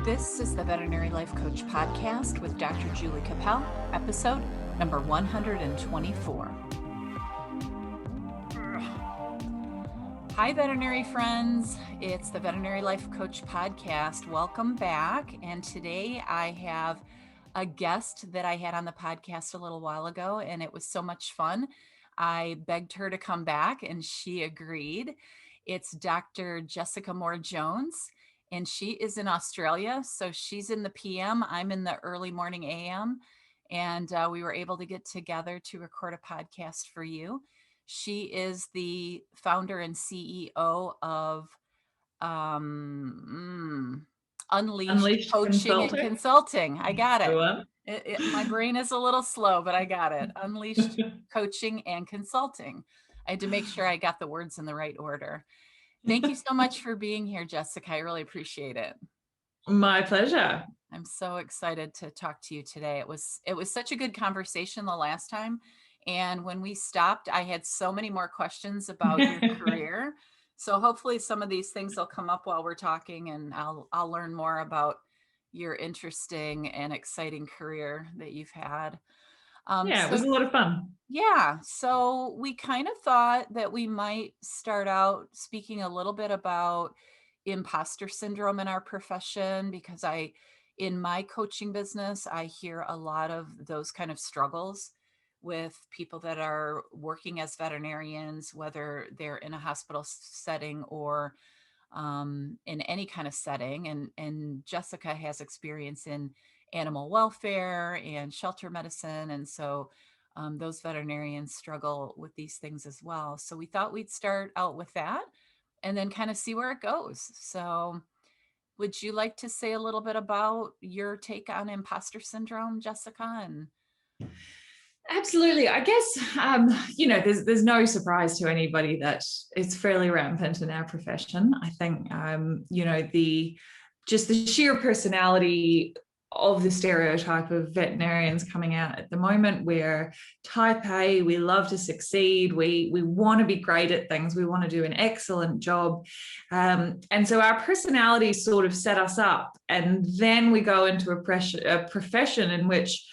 This is the Veterinary Life Coach Podcast with Dr. Julie Cappel, episode number 124. Hi, veterinary friends. It's the Veterinary Life Coach Podcast. Welcome back. And today I have a guest that I had on the podcast a little while ago, and it was so much fun. I begged her to come back, and she agreed. It's Dr. Jessica Moore-Jones. And she is in Australia, so she's in the PM, I'm in the early morning AM, and we were able to get together to record a podcast for you. She is the founder and CEO of Unleashed Coaching and Consulting. I got it. My brain is a little slow, but I got it. Unleashed Coaching and Consulting. I had to make sure I got the words in the right order. Thank you so much for being here, Jessica. I really appreciate it. My pleasure. I'm so excited to talk to you today. It was such a good conversation the last time. And when we stopped, I had so many more questions about your career. So hopefully some of these things will come up while we're talking, and I'll learn more about your interesting and exciting career that you've had. It was a lot of fun. Yeah. So we kind of thought that we might start out speaking a little bit about imposter syndrome in our profession, because in my coaching business, I hear a lot of those kind of struggles with people that are working as veterinarians, whether they're in a hospital setting or in any kind of setting. And Jessica has experience in animal welfare and shelter medicine. And so those veterinarians struggle with these things as well. So we thought we'd start out with that and then kind of see where it goes. So would you like to say a little bit about your take on imposter syndrome, Jessica? Absolutely. I guess, there's no surprise to anybody that it's fairly rampant in our profession. I think, the sheer personality of the stereotype of veterinarians coming out at the moment, where type A, we love to succeed, we want to be great at things, we want to do an excellent job, and so our personalities sort of set us up, and then we go into a profession in which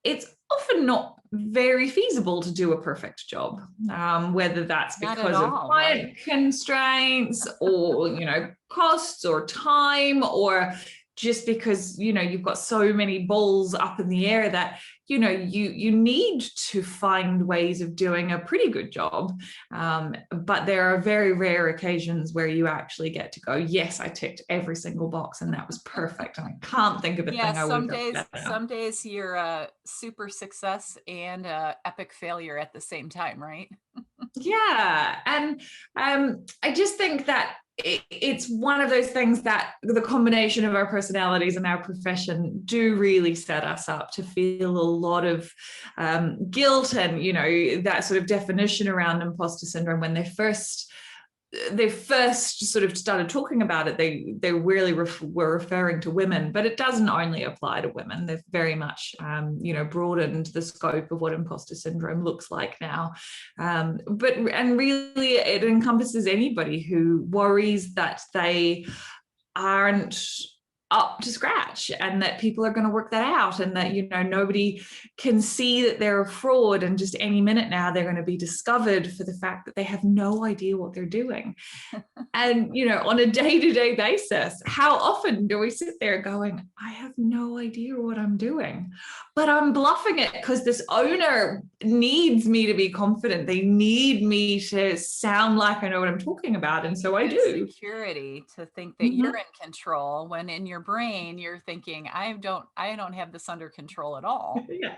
it's often not very feasible to do a perfect job, whether that's because of client constraints or costs or time, or just because, you've got so many balls up in the air that, you need to find ways of doing a pretty good job. But there are very rare occasions where you actually get to go, yes, I ticked every single box and that was perfect. And I can't think of a thing I would have done better. Some days you're a super success and a epic failure at the same time, right? Yeah. And I just think that it's one of those things that the combination of our personalities and our profession do really set us up to feel a lot of guilt and, that sort of definition around imposter syndrome. When they first sort of started talking about it, they really were referring to women, but it doesn't only apply to women. They've very much, broadened the scope of what imposter syndrome looks like now. And really it encompasses anybody who worries that they aren't up to scratch and that people are going to work that out, and that nobody can see that they're a fraud, and just any minute now they're going to be discovered for the fact that they have no idea what they're doing. And on a day-to-day basis, how often do we sit there going, I have no idea what I'm doing, but I'm bluffing it because this owner needs me to be confident. They need me to sound like I know what I'm talking about, and so I do. Security to think that you're in control, when in your brain you're thinking, I don't have this under control at all. Yeah.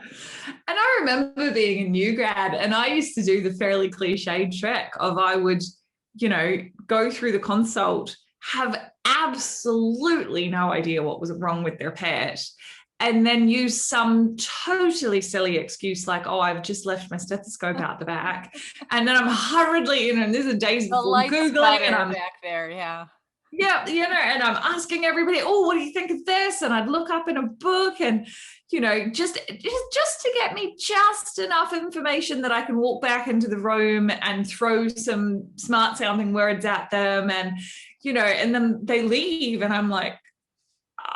And I remember being a new grad, and I used to do the fairly cliched trick of I would go through the consult, have absolutely no idea what was wrong with their pet, and then use some totally silly excuse like, oh, I've just left my stethoscope out the back, and then I'm hurriedly, this is days before Googling, and I'm back there, yeah, and I'm asking everybody, oh, what do you think of this? And I'd look up in a book, and just to get me just enough information that I can walk back into the room and throw some smart sounding words at them, and and then they leave, and I'm like,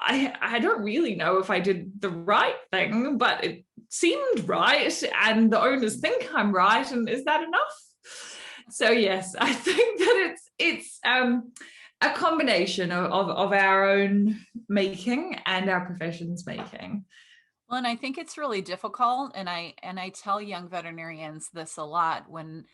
I don't really know if I did the right thing, but it seemed right, and the owners think I'm right, and is that enough? So yes, I think that it's a combination of our own making and our profession's making. Well, and I think it's really difficult, and I tell young veterinarians this a lot when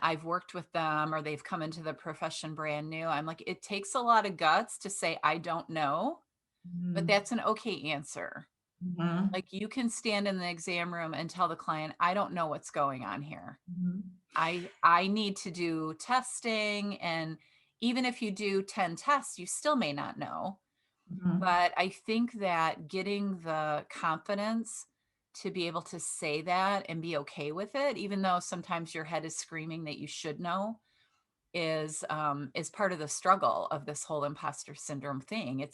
I've worked with them or they've come into the profession brand new. I'm like, it takes a lot of guts to say I don't know, but that's an okay answer. Mm-hmm. Like, you can stand in the exam room and tell the client, I don't know what's going on here. Mm-hmm. I need to do testing, and even if you do 10 tests, you still may not know. Mm-hmm. But I think that getting the confidence to be able to say that and be okay with it, even though sometimes your head is screaming that you should know, is part of the struggle of this whole imposter syndrome thing.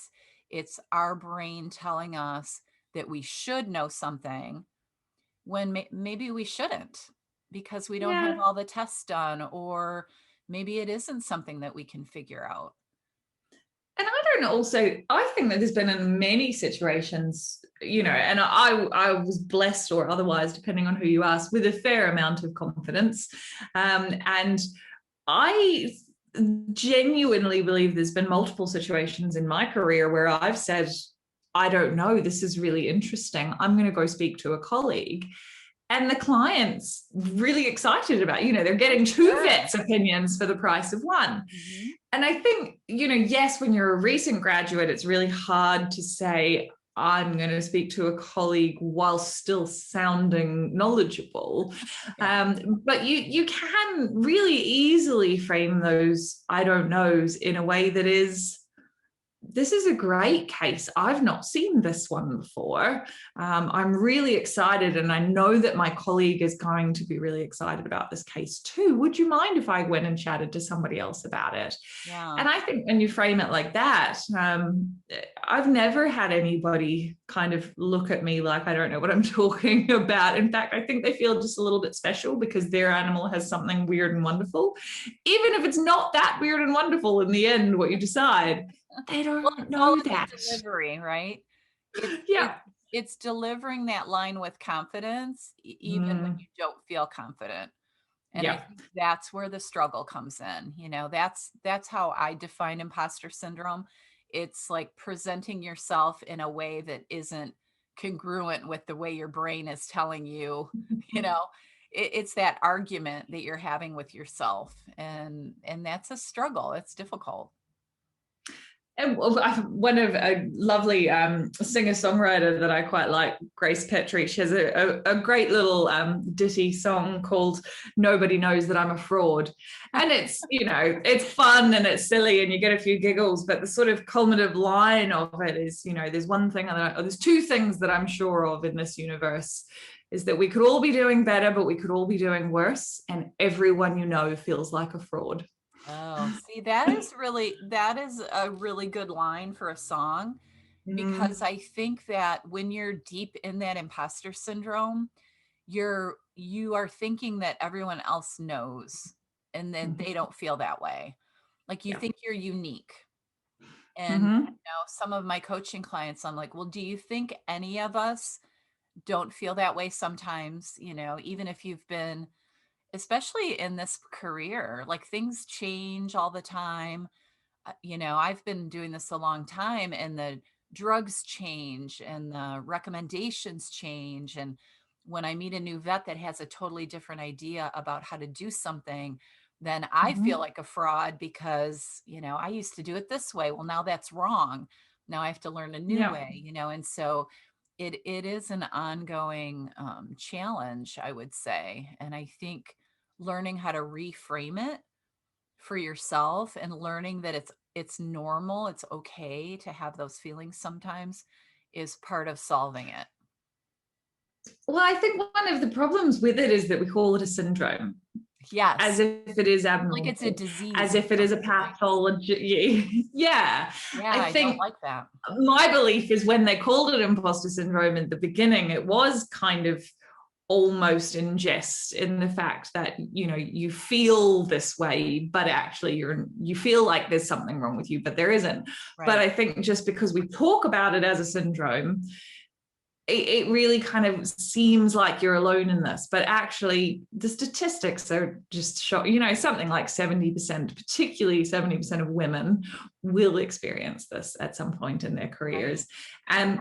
It's our brain telling us that we should know something when maybe we shouldn't, because we don't have Yeah. all the tests done, or maybe it isn't something that we can figure out. And I think that there's been in many situations, and I was blessed or otherwise, depending on who you ask, with a fair amount of confidence. And I genuinely believe there's been multiple situations in my career where I've said, I don't know, this is really interesting, I'm going to go speak to a colleague. And the client's really excited about, they're getting two vets' opinions for the price of one. Mm-hmm. And I think, yes, when you're a recent graduate, it's really hard to say, I'm going to speak to a colleague while still sounding knowledgeable. But you can really easily frame those I don't knows in a way that is, this is a great case. I've not seen this one before. I'm really excited, and I know that my colleague is going to be really excited about this case too. Would you mind if I went and chatted to somebody else about it? Yeah. And I think when you frame it like that, I've never had anybody kind of look at me like I don't know what I'm talking about. In fact, I think they feel just a little bit special because their animal has something weird and wonderful. Even if it's not that weird and wonderful in the end, what you decide, they don't know that. Delivery, right? It's delivering that line with confidence, even when you don't feel confident. And I think that's where the struggle comes in. That's how I define imposter syndrome. It's like presenting yourself in a way that isn't congruent with the way your brain is telling you, it's that argument that you're having with yourself. And that's a struggle. It's difficult. And one of a lovely singer-songwriter that I quite like, Grace Petrie, she has a great little ditty song called Nobody Knows That I'm a Fraud. And it's, it's fun and it's silly and you get a few giggles, but the sort of culminative line of it is, there's two things that I'm sure of in this universe, is that we could all be doing better, but we could all be doing worse. And everyone feels like a fraud. Oh, see, that is a really good line for a song, because I think that when you're deep in that imposter syndrome, you are thinking that everyone else knows, and then they don't feel that way. Like, you think you're unique. And some of my coaching clients, I'm like, well, do you think any of us don't feel that way sometimes? Even if you've been, especially in this career, like, things change all the time. I've been doing this a long time, and the drugs change and the recommendations change. And when I meet a new vet that has a totally different idea about how to do something, then I feel like a fraud because, I used to do it this way. Well, now that's wrong. Now I have to learn a new way, and so it is an ongoing challenge, I would say. And I think learning how to reframe it for yourself and learning that it's normal, it's okay to have those feelings sometimes, is part of solving it. Well, I think one of the problems with it is that we call it a syndrome. Yes. As if it is abnormal. Like it's a disease. As if it is a pathology. Yeah, I think don't like that. My belief is when they called it imposter syndrome at the beginning, it was kind of almost in jest, in the fact that, you know, you feel this way, but actually you feel like there's something wrong with you, but there isn't. Right. But I think just because we talk about it as a syndrome, it really kind of seems like you're alone in this, but actually the statistics are just shocking. You know, something like 70%, particularly 70% of women will experience this at some point in their careers. Right. And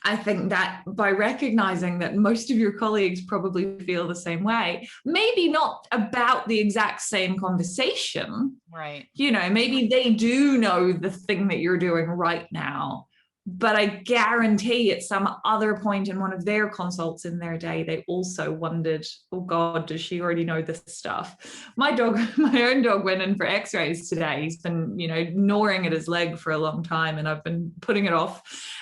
I think that by recognizing that most of your colleagues probably feel the same way, maybe not about the exact same conversation, right? You know, maybe they do know the thing that you're doing right now, but I guarantee at some other point in one of their consults in their day, they also wondered, oh God, does she already know this stuff? My own dog went in for x-rays today. He's been, you know, gnawing at his leg for a long time, and I've been putting it off,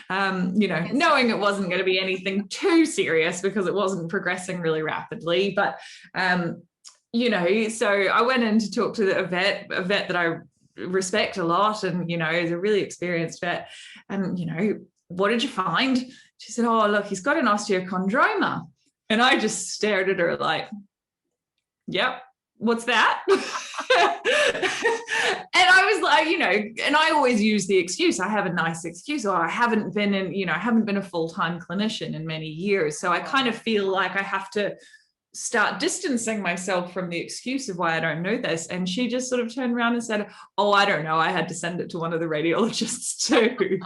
you know, knowing it wasn't going to be anything too serious because it wasn't progressing really rapidly. But, you know, so I went in to talk to a vet that I respect a lot, and, you know, is a really experienced vet. And, you know, what did you find? She said, oh, look, he's got an osteochondroma. And I just stared at her like, yep, what's that? And I was like, you know, and I always use the excuse, I have a nice excuse, or I haven't been a full-time clinician in many years. So I kind of feel like I have to start distancing myself from the excuse of why I don't know this. And she just sort of turned around and said, oh, I don't know, I had to send it to one of the radiologists too.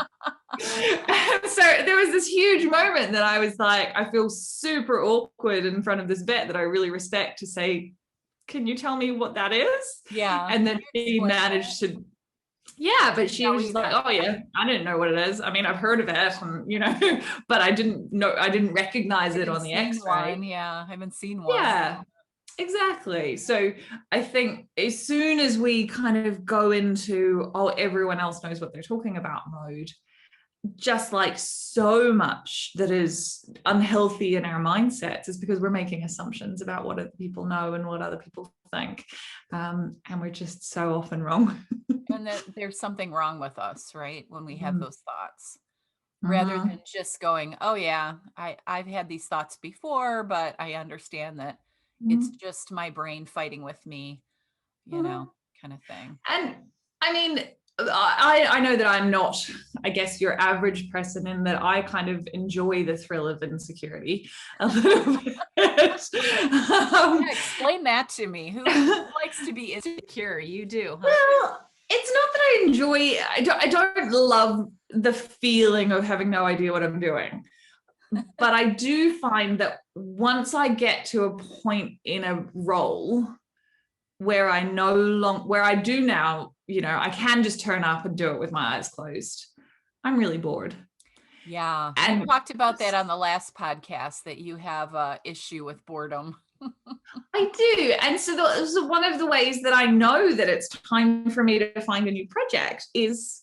And so there was this huge moment that I was like, I feel super awkward in front of this vet that I really respect to say, can you tell me what that is? Yeah. And then she managed to, yeah, but she was just like, oh yeah, I didn't know what it is. I mean, I've heard of it, and, you know, but I didn't recognize it on the x-ray. Yeah, I haven't seen one. Yeah, exactly. So I think as soon as we kind of go into, oh, everyone else knows what they're talking about mode, just like so much that is unhealthy in our mindsets is because we're making assumptions about what other people know and what other people think. And we're just so often wrong. And that there's something wrong with us, right? When we have those thoughts, rather than just going, oh yeah, I've had these thoughts before, but I understand that it's just my brain fighting with me, you know, kind of thing. And I mean, I know that I'm not, I guess, your average person in that I kind of enjoy the thrill of insecurity a little bit. Explain that to me. Who likes to be insecure? You do. Huh? Well, it's not that I enjoy, I don't love the feeling of having no idea what I'm doing. But I do find that once I get to a point in a role where I do now, you know, I can just turn up and do it with my eyes closed, I'm really bored. Yeah. And we talked about that on the last podcast, that you have an issue with boredom. I do. And so one of the ways that I know that it's time for me to find a new project is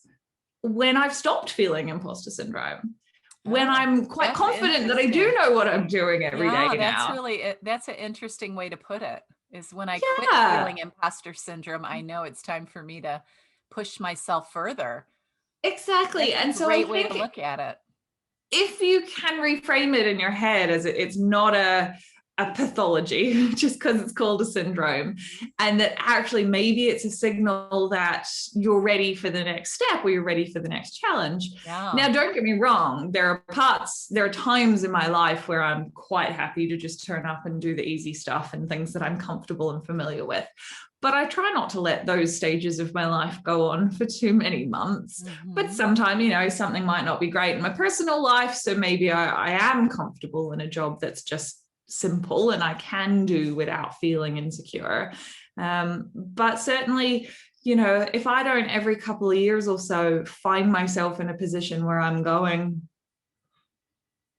when I've stopped feeling imposter syndrome. When I'm quite confident that I do know what I'm doing every day now. That's an interesting way to put it, is when I quit feeling imposter syndrome, I know it's time for me to push myself further. Exactly. That's and so I think way to look at it. If you can reframe it in your head as it's not a pathology just because it's called a syndrome, and that actually maybe it's a signal that you're ready for the next step or you're ready for the next challenge. Now, don't get me wrong, there are times in my life where I'm quite happy to just turn up and do the easy stuff and things that I'm comfortable and familiar with, but I try not to let those stages of my life go on for too many months. But sometimes, you know, something might not be great in my personal life, so maybe I am comfortable in a job that's just simple and I can do without feeling insecure. But certainly, you know, if I don't every couple of years or so find myself in a position where I'm going,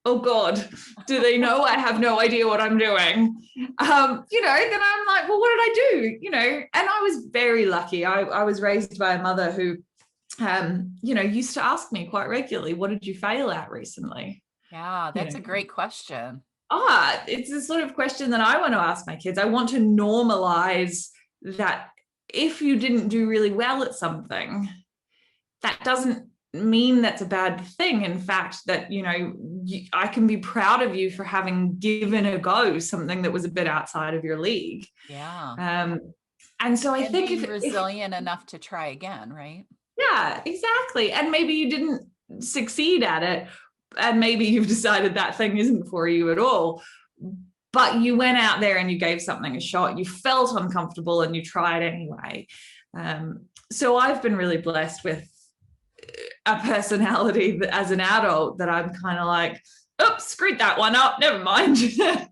oh God, do they know I have no idea what I'm doing? You know, then I'm like, well, what did I do? You know, and I was very lucky. I was raised by a mother who, you know, used to ask me quite regularly, what did you fail at recently? Yeah, that's a great question. It's the sort of question that I want to ask my kids. I want to normalize that if you didn't do really well at something, that doesn't mean that's a bad thing. In fact, that, I can be proud of you for having given a go something that was a bit outside of your league. Yeah. And so I And think being if resilient enough to try again, right? yeah, exactly. And maybe you didn't succeed at it, and maybe you've decided that thing isn't for you at all, but you went out there and you gave something a shot. You felt uncomfortable and you tried anyway. So I've been really blessed with a personality that, as an adult, that I'm kind of like, oh, screwed that one up, never mind. Yeah,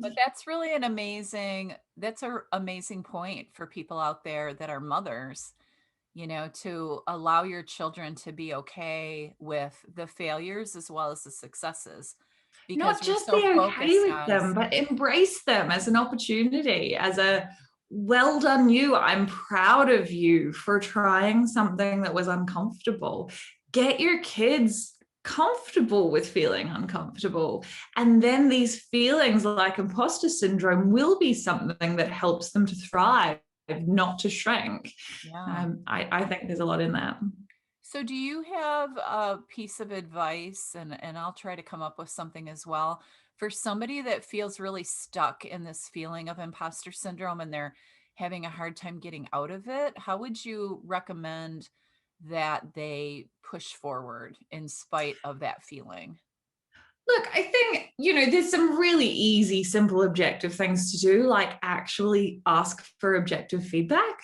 but that's really an amazing, that's an amazing point for people out there that are mothers, to allow your children to be okay with the failures as well as the successes, because Not we're just so be okay focused with on, them, but embrace them as an opportunity, as a well done you. I'm proud of you for trying something that was uncomfortable. Get your kids comfortable with feeling uncomfortable. And then these feelings like imposter syndrome will be something that helps them to thrive, not to shrink. yeah. I think there's a lot in that. So do you have a piece of advice, and I'll try to come up with something as well, for somebody that feels really stuck in this feeling of imposter syndrome and they're having a hard time getting out of it? How would you recommend that they push forward in spite of that feeling? Look, I think, there's some really easy, simple, objective things to do, like actually ask for objective feedback.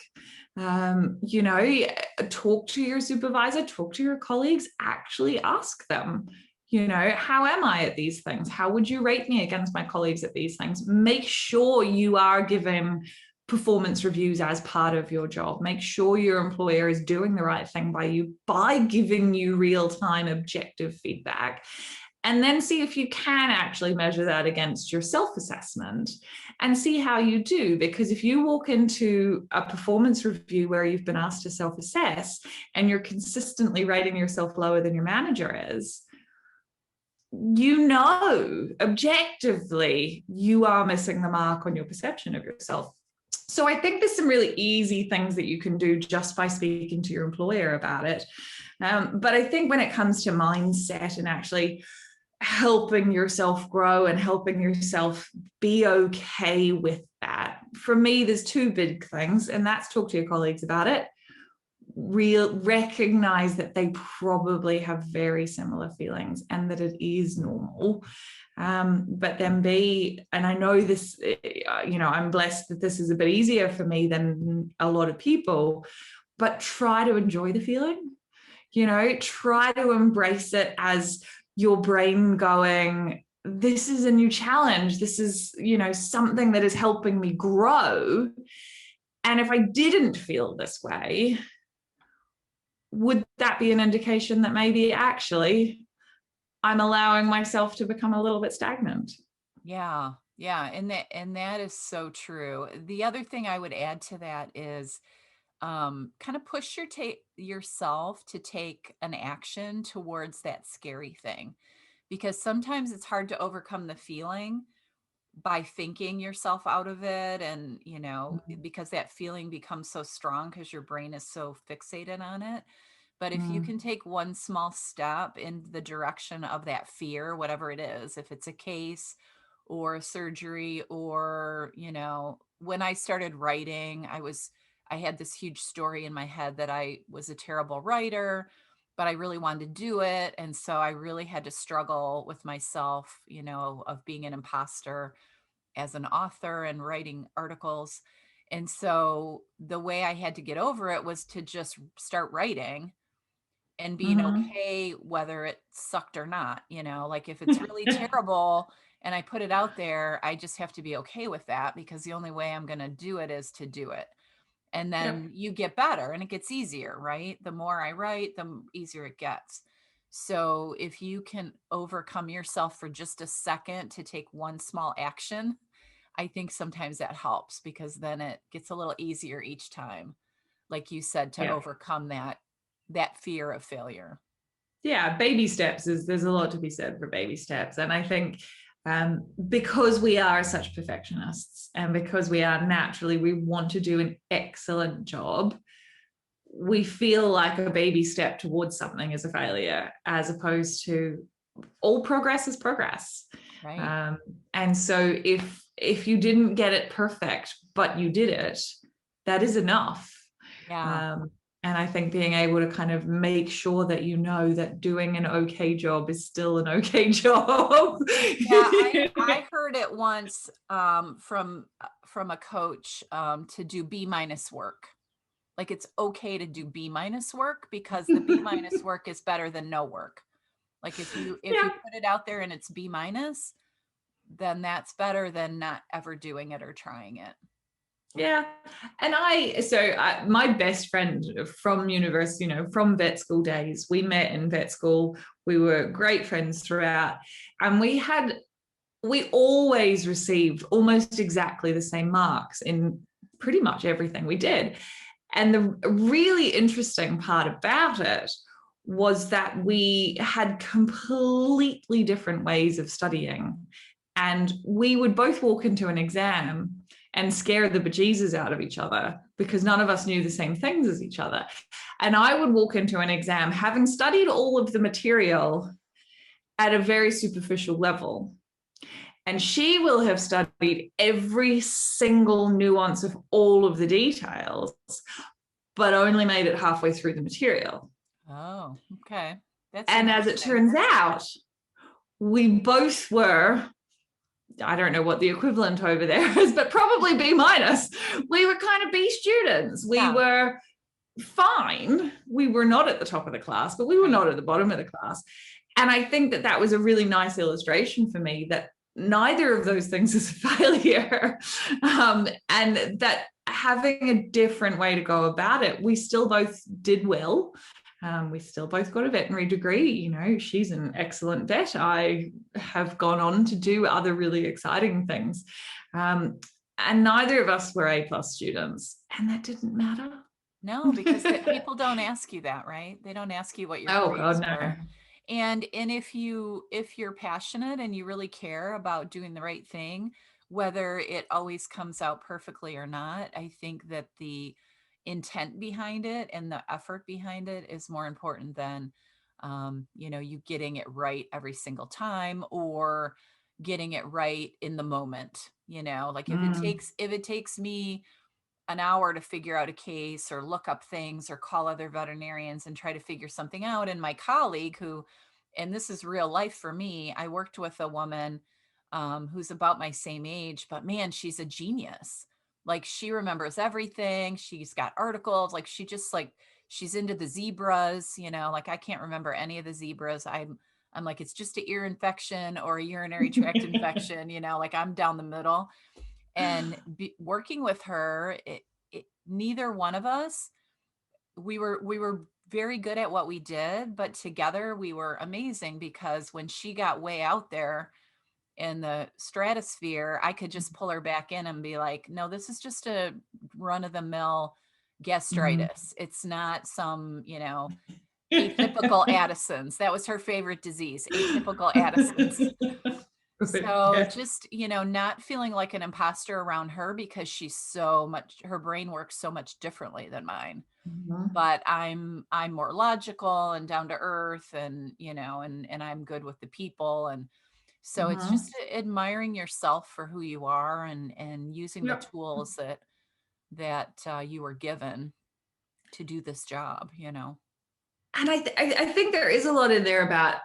Talk to your supervisor, talk to your colleagues, actually ask them, how am I at these things? How would you rate me against my colleagues at these things? Make sure you are giving performance reviews as part of your job. Make sure your employer is doing the right thing by you by giving you real-time objective feedback. And then see if you can actually measure that against your self-assessment and see how you do. Because if you walk into a performance review where you've been asked to self-assess and you're consistently rating yourself lower than your manager is, objectively, you are missing the mark on your perception of yourself. So I think there's some really easy things that you can do just by speaking to your employer about it. But I think when it comes to mindset and actually helping yourself grow and helping yourself be okay with that, for me, there's two big things, and that's talk to your colleagues about it. Recognize that they probably have very similar feelings and that it is normal. But then and I know this, I'm blessed that this is a bit easier for me than a lot of people, but try to enjoy the feeling, try to embrace it as your brain going, this is a new challenge. This is, something that is helping me grow. And if I didn't feel this way, would that be an indication that maybe actually I'm allowing myself to become a little bit stagnant? Yeah. Yeah. And that is so true. The other thing I would add to that is kind of push yourself to take an action towards that scary thing, because sometimes it's hard to overcome the feeling by thinking yourself out of it. And, because that feeling becomes so strong because your brain is so fixated on it. But if you can take one small step in the direction of that fear, whatever it is, if it's a case or a surgery, or, when I started writing, I had this huge story in my head that I was a terrible writer, but I really wanted to do it. And so I really had to struggle with myself, of being an imposter as an author and writing articles. And so the way I had to get over it was to just start writing and being okay whether it sucked or not, like if it's really terrible and I put it out there, I just have to be okay with that, because the only way I'm going to do it is to do it. And Yep. then you get better and it gets easier, right? The more I write, the easier it gets. So if you can overcome yourself for just a second to take one small action, I think sometimes that helps, because then it gets a little easier each time, like you said, to Yeah. overcome that fear of failure. Yeah, baby steps there's a lot to be said for baby steps. And I think because we are such perfectionists and because we want to do an excellent job, we feel like a baby step towards something is a failure, as opposed to all progress is progress. Right. And so if you didn't get it perfect, but you did it, that is enough. Yeah. And I think being able to kind of make sure that you know that doing an okay job is still an okay job. Yeah, I heard it once from a coach to do B minus work. Like it's okay to do B minus work because the B minus work is better than no work. Like if you Yeah. put it out there and it's B minus, then that's better than not ever doing it or trying it. Yeah. And my best friend from university, from vet school days, we met in vet school. We were great friends throughout. And we always received almost exactly the same marks in pretty much everything we did. And the really interesting part about it was that we had completely different ways of studying. And we would both walk into an exam and scare the bejesus out of each other because none of us knew the same things as each other. And I would walk into an exam having studied all of the material at a very superficial level. And she will have studied every single nuance of all of the details, but only made it halfway through the material. Oh, okay. That's And as it interesting. turns out, we both were, I don't know what the equivalent over there is, but probably B minus. We were kind of B students. We Yeah. were fine. We were not at the top of the class, but we were Right. not at the bottom of the class. And I think that that was a really nice illustration for me that neither of those things is a failure. And that having a different way to go about it, we still both did well. We still both got a veterinary degree. She's an excellent vet. I have gone on to do other really exciting things. And neither of us were A+ students, and that didn't matter. No, because people don't ask you that, right? They don't ask you what your Oh grades God, no. were. And if you're passionate and you really care about doing the right thing, whether it always comes out perfectly or not, I think that the intent behind it and the effort behind it is more important than you getting it right every single time or getting it right in the moment. Like if it takes me an hour to figure out a case or look up things or call other veterinarians and try to figure something out. And my colleague and this is real life for me, I worked with a woman who's about my same age, but man, she's a genius. Like she remembers everything. She's got articles. Like she's into the zebras, like I can't remember any of the zebras. I'm like, it's just an ear infection or a urinary tract infection, like I'm down the middle. And working with her, neither one of us, we were very good at what we did, but together we were amazing because when she got way out there in the stratosphere, I could just pull her back in and be like, no, this is just a run of the mill gastritis. It's not some, atypical Addison's. That was her favorite disease, atypical Addison's. So just, not feeling like an imposter around her because her brain works so much differently than mine. But I'm more logical and down to earth and, and I'm good with the people. And so it's just admiring yourself for who you are and using the tools that you were given to do this job, And I think there is a lot in there about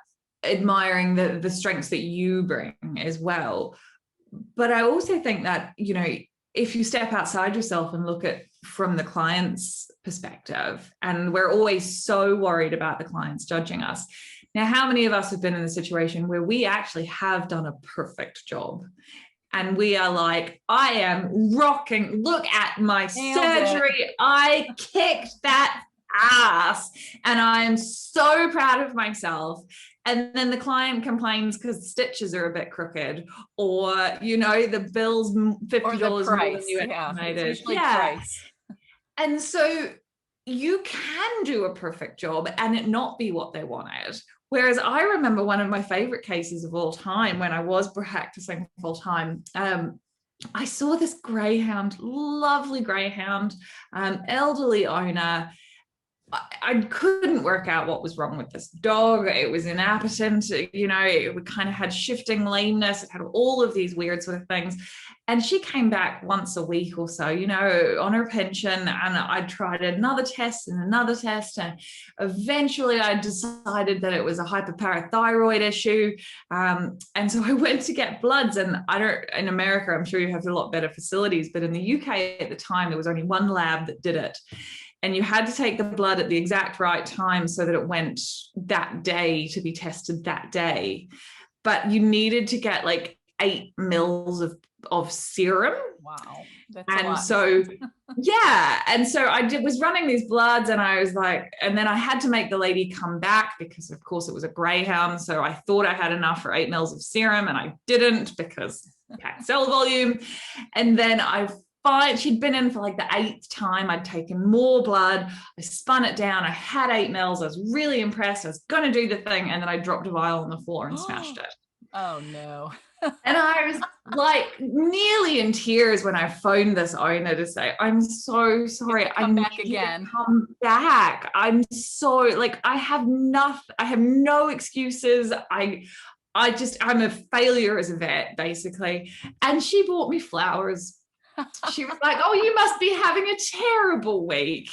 admiring the strengths that you bring as well. But I also think that, if you step outside yourself and look at from the client's perspective, and we're always so worried about the clients judging us. Now, how many of us have been in a situation where we actually have done a perfect job? And we are like, I am rocking. Look at my surgery. I kicked that ass. And I am so proud of myself. And then the client complains because the stitches are a bit crooked, or the bill's $50 more than you estimated. Price. And so you can do a perfect job and it not be what they wanted. Whereas I remember one of my favorite cases of all time when I was practicing full time. I saw this greyhound, lovely greyhound, elderly owner. I couldn't work out what was wrong with this dog. It was inappetent, you know, it kind of had shifting lameness. It had all of these weird sort of things. And she came back once a week or so, you know, on her pension. And I tried another test and another test. And eventually I decided that it was a hyperparathyroid issue. And so I went to get bloods. And in America, I'm sure you have a lot better facilities, but in the UK at the time, there was only one lab that did it. And you had to take the blood at the exact right time so that it went that day to be tested that day. But you needed to get like 8 mils of serum. Wow. That's and a lot. So yeah. And so I was running these bloods, and I was like, and then I had to make the lady come back because of course it was a greyhound. So I thought I had enough for 8 mils of serum, and I didn't because cell volume. And then she'd been in for like the 8th time. I'd taken more blood. I spun it down. I had 8 mils. I was really impressed. I was going to do the thing. And then I dropped a vial on the floor and smashed it. Oh, no. And I was like nearly in tears when I phoned this owner to say, I'm so sorry. Come back again. Come back. I'm so like, I have no excuses. I'm a failure as a vet, basically. And she bought me flowers. She was like, oh, you must be having a terrible week.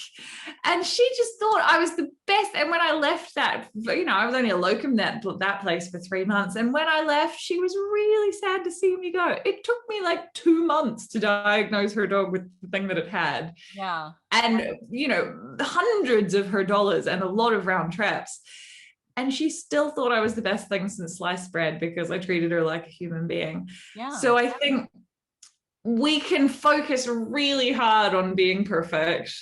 And she just thought I was the best. And when I left that, you know, I was only a locum that place for 3 months. And when I left, she was really sad to see me go. It took me like 2 months to diagnose her dog with the thing that it had. Yeah. And, you know, hundreds of her dollars and a lot of round trips. And she still thought I was the best thing since sliced bread because I treated her like a human being. Yeah. So I think we can focus really hard on being perfect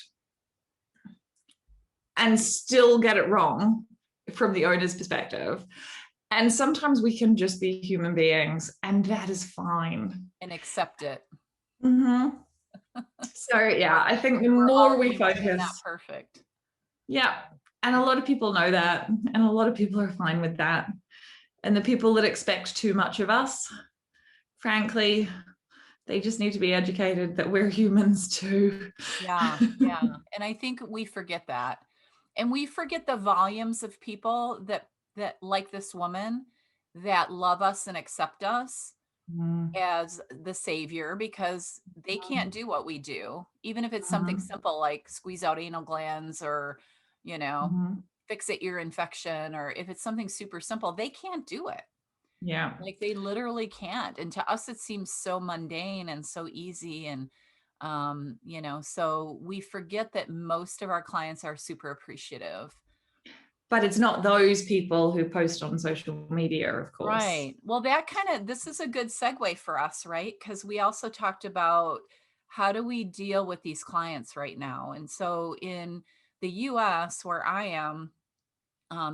and still get it wrong from the owner's perspective. And sometimes we can just be human beings, and that is fine. And accept it. Mm-hmm. So yeah, I think the more we focus, not perfect. Yeah. And a lot of people know that, and a lot of people are fine with that. And the people that expect too much of us, frankly, they just need to be educated that we're humans too. Yeah, yeah. And I think we forget that. And we forget the volumes of people that like this woman, that love us and accept us as the savior, because they can't do what we do. Even if it's something simple like squeeze out anal glands, or, you know, fix an ear infection, or if it's something super simple, they can't do it. Yeah. Like they literally can't. And to us, it seems so mundane and so easy. And, you know, so we forget that most of our clients are super appreciative. But it's not those people who post on social media, of course. Right. Well, this is a good segue for us, right? Because we also talked about how do we deal with these clients right now? And so in the US, where I am,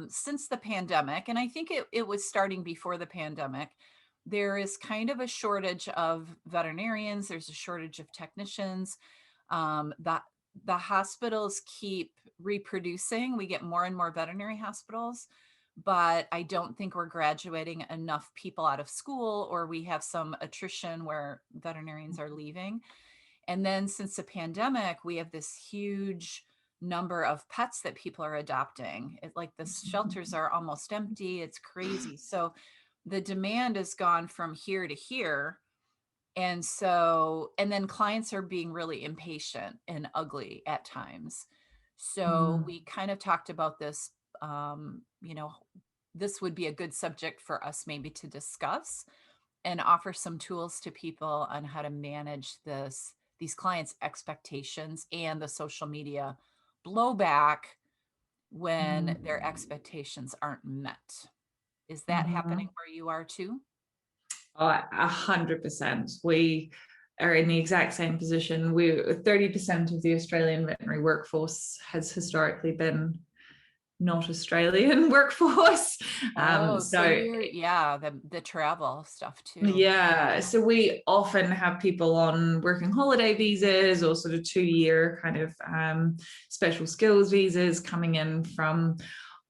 since the pandemic, and I think it was starting before the pandemic, there is kind of a shortage of veterinarians. There's a shortage of technicians. The hospitals keep reproducing. We get more and more veterinary hospitals, but I don't think we're graduating enough people out of school, or we have some attrition where veterinarians are leaving. And then since the pandemic, we have this huge number of pets that people are adopting. Like the shelters are almost empty. It's crazy. So the demand has gone from here to here. And then clients are being really impatient and ugly at times. So we kind of talked about this, you know, this would be a good subject for us maybe to discuss and offer some tools to people on how to manage these clients' expectations and the social media blowback when their expectations aren't met. Is that happening where you are too? Oh, 100%. We are in the exact same position. 30% of the Australian veterinary workforce has historically been not Australian workforce. The travel stuff too. Yeah, so we often have people on working holiday visas or sort of 2-year kind of special skills visas coming in from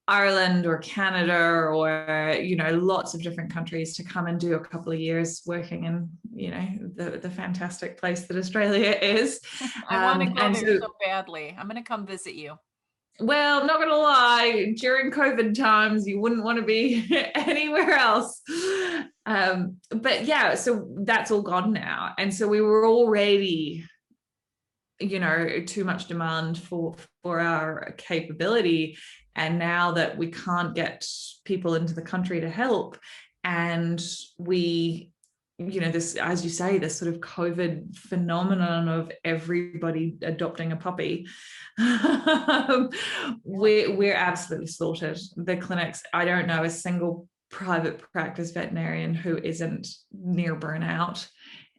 Ireland or Canada or, you know, lots of different countries to come and do a couple of years working in, you know, the fantastic place that Australia is. I want to go there so badly. I'm going to come visit you. Well, not gonna lie, during COVID times, you wouldn't want to be anywhere else. But yeah, so that's all gone now. And so we were already, too much demand for our capability. And now that we can't get people into the country to help, and we, this, as you say, this sort of COVID phenomenon of everybody adopting a puppy, we're absolutely slaughtered. The clinics, I don't know a single private practice veterinarian who isn't near burnout,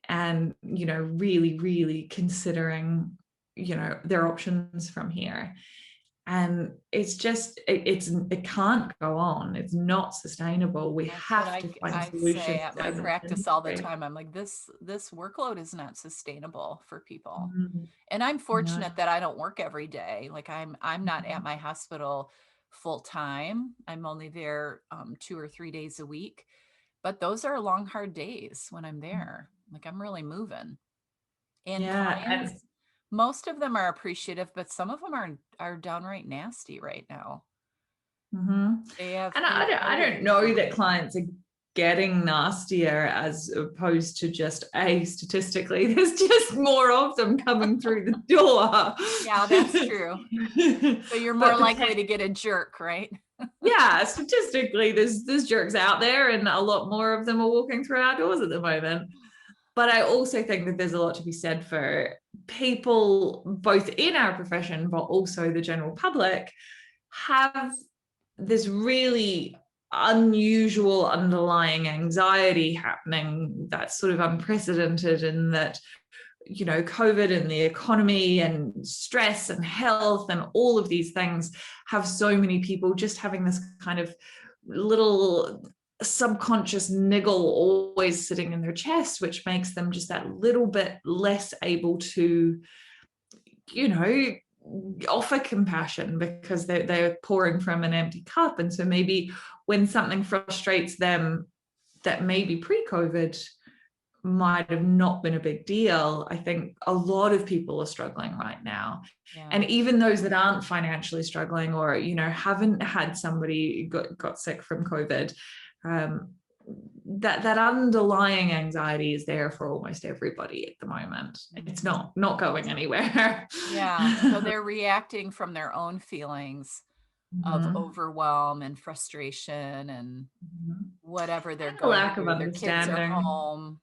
and really, really considering their options from here. And it's just, it can't go on. It's not sustainable. We have to find solutions. I say at my practice all the time, I'm like, this workload is not sustainable for people. And I'm fortunate that I don't work every day. Like I'm not at my hospital full time. I'm only there 2 or 3 days a week, but those are long, hard days when I'm there. Like I'm really moving. And clients, most of them are appreciative, but some of them are downright nasty right now. They have, and I don't know that clients are getting nastier as opposed to just statistically, there's just more of them coming through the door. Yeah, that's true. So you're more likely to get a jerk, right? Yeah, statistically, there's jerks out there, and a lot more of them are walking through our doors at the moment. But I also think that there's a lot to be said for people, both in our profession, but also the general public, have this really unusual underlying anxiety happening that's sort of unprecedented, in that, COVID and the economy and stress and health and all of these things have so many people just having this kind of little subconscious niggle always sitting in their chest, which makes them just that little bit less able to, offer compassion, because they're pouring from an empty cup. And so maybe when something frustrates them that maybe pre-COVID might have not been a big deal, I think a lot of people are struggling right now. Yeah. And even those that aren't financially struggling, or haven't had somebody got sick from COVID, that underlying anxiety is there for almost everybody at the moment. It's not going anywhere. Yeah, so they're reacting from their own feelings of overwhelm and frustration and whatever they're going lack through. of their kids are home,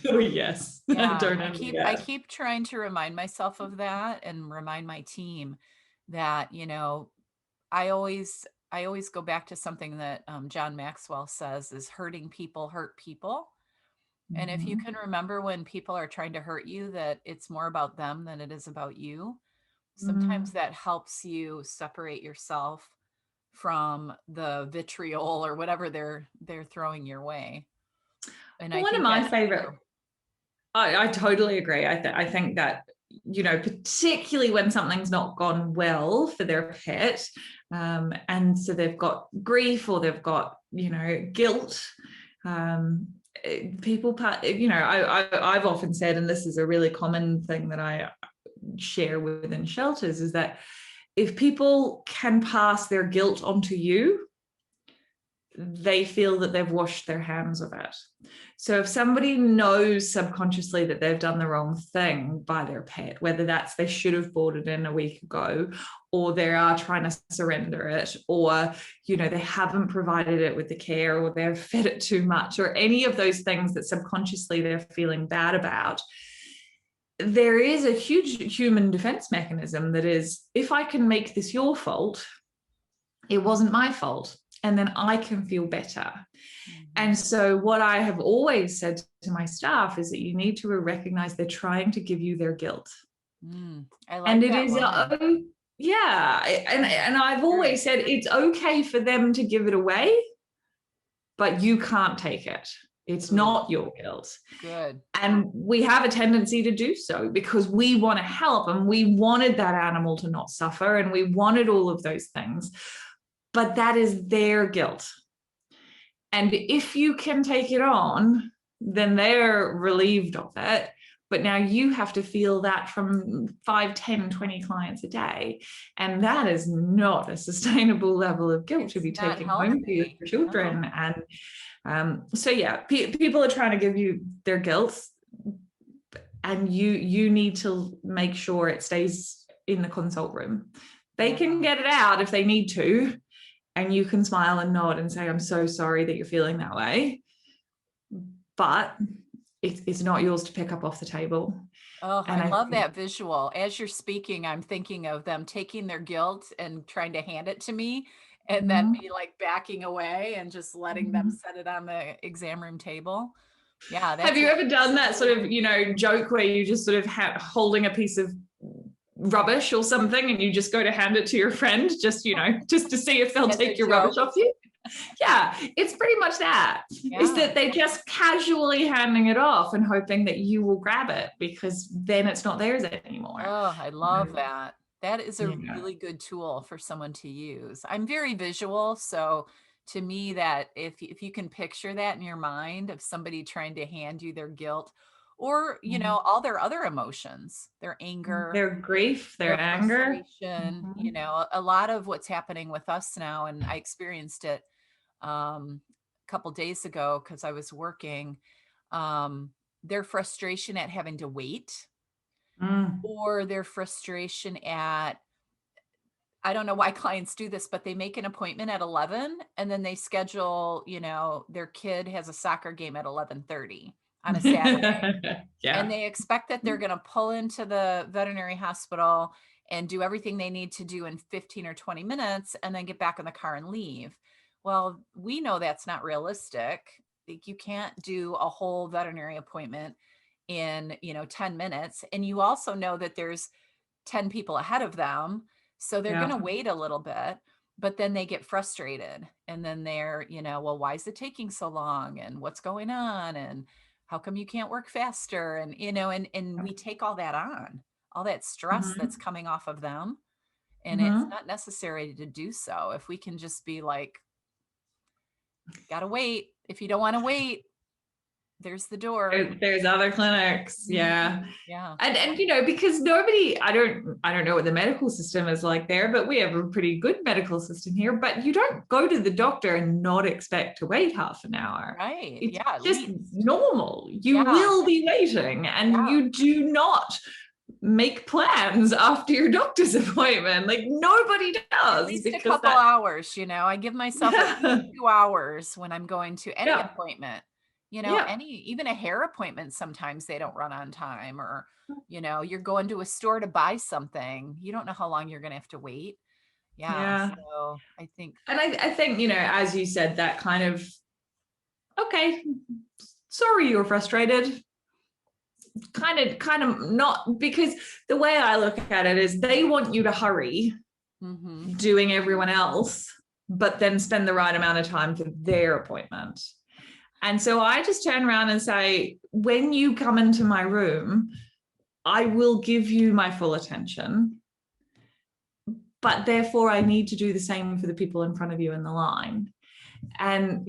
Oh yes. Yeah, I keep trying to remind myself of that, and remind my team that I always go back to something that John Maxwell says is hurting people hurt people. And if you can remember when people are trying to hurt you, that it's more about them than it is about you, sometimes that helps you separate yourself from the vitriol or whatever they're throwing your way. And one of my favorite, I totally agree. I think that, particularly when something's not gone well for their pet, and so they've got grief, or they've got, guilt, people, I've often said, and this is a really common thing that I share within shelters, is that if people can pass their guilt onto you, they feel that they've washed their hands of it. So if somebody knows subconsciously that they've done the wrong thing by their pet, whether that's they should have bought it in a week ago, or they are trying to surrender it, or they haven't provided it with the care, or they've fed it too much, or any of those things that subconsciously they're feeling bad about, there is a huge human defense mechanism that is, if I can make this your fault, it wasn't my fault, and then I can feel better. And so what I have always said to my staff is that you need to recognize they're trying to give you their guilt. I like and it is and I've always said it's okay for them to give it away, but you can't take it. It's not your guilt. Good. And we have a tendency to do so because we want to help, and we wanted that animal to not suffer, and we wanted all of those things. But that is their guilt. And if you can take it on, then they're relieved of it. but now you have to feel that from 5, 10, 20 clients a day. And that is not a sustainable level of guilt to be taking home to your children. No. And so yeah, people are trying to give you their guilt, and you need to make sure it stays in the consult room. They can get it out if they need to, and you can smile and nod and say, I'm so sorry that you're feeling that way, but it's not yours to pick up off the table. Oh, and I love that visual. As you're speaking, I'm thinking of them taking their guilt and trying to hand it to me, and then me like backing away and just letting them set it on the exam room table. Yeah. Have you ever done that sort of, joke where you just sort of holding a piece of rubbish or something and you just go to hand it to your friend just to see if they'll take your rubbish off you? Yeah, it's pretty much that. Yeah. Is that they're just casually handing it off and hoping that you will grab it, because then it's not theirs anymore. Oh, I love that. That is a really good tool for someone to use. I'm very visual, so to me, that if you can picture that in your mind of somebody trying to hand you their guilt, or all their other emotions, their anger, their grief, their anger, a lot of what's happening with us now, and I experienced it a couple days ago because I was working, their frustration at having to wait, or their frustration at, I don't know why clients do this, but they make an appointment at 11 and then they schedule, their kid has a soccer game at 11:30 on a Saturday. And they expect that they're going to pull into the veterinary hospital and do everything they need to do in 15 or 20 minutes and then get back in the car and leave. Well, we know that's not realistic. Like, you can't do a whole veterinary appointment in, 10 minutes. And you also know that there's 10 people ahead of them. So they're going to wait a little bit, but then they get frustrated. And then they're, well, why is it taking so long? And what's going on? And how come you can't work faster? And, and we take all that on, all that stress that's coming off of them. And it's not necessary to do so. If we can just be like, gotta wait. If you don't want to wait, there's the door. There's other clinics. Yeah. Yeah. And because nobody, I don't know what the medical system is like there, but we have a pretty good medical system here. But you don't go to the doctor and not expect to wait half an hour. Right. It's just normal. You will be waiting, and you do not make plans after your doctor's appointment. Like, nobody does. At least a couple hours, I give myself 2 hours when I'm going to any appointment. Even a hair appointment, sometimes they don't run on time, or, you're going to a store to buy something. You don't know how long you're going to have to wait. Yeah. So I think. And I think, as you said, that kind of, okay, sorry you were frustrated. Kind of not, because the way I look at it is they want you to hurry doing everyone else, but then spend the right amount of time for their appointment. And so I just turn around and say, when you come into my room, I will give you my full attention, but therefore I need to do the same for the people in front of you in the line. And,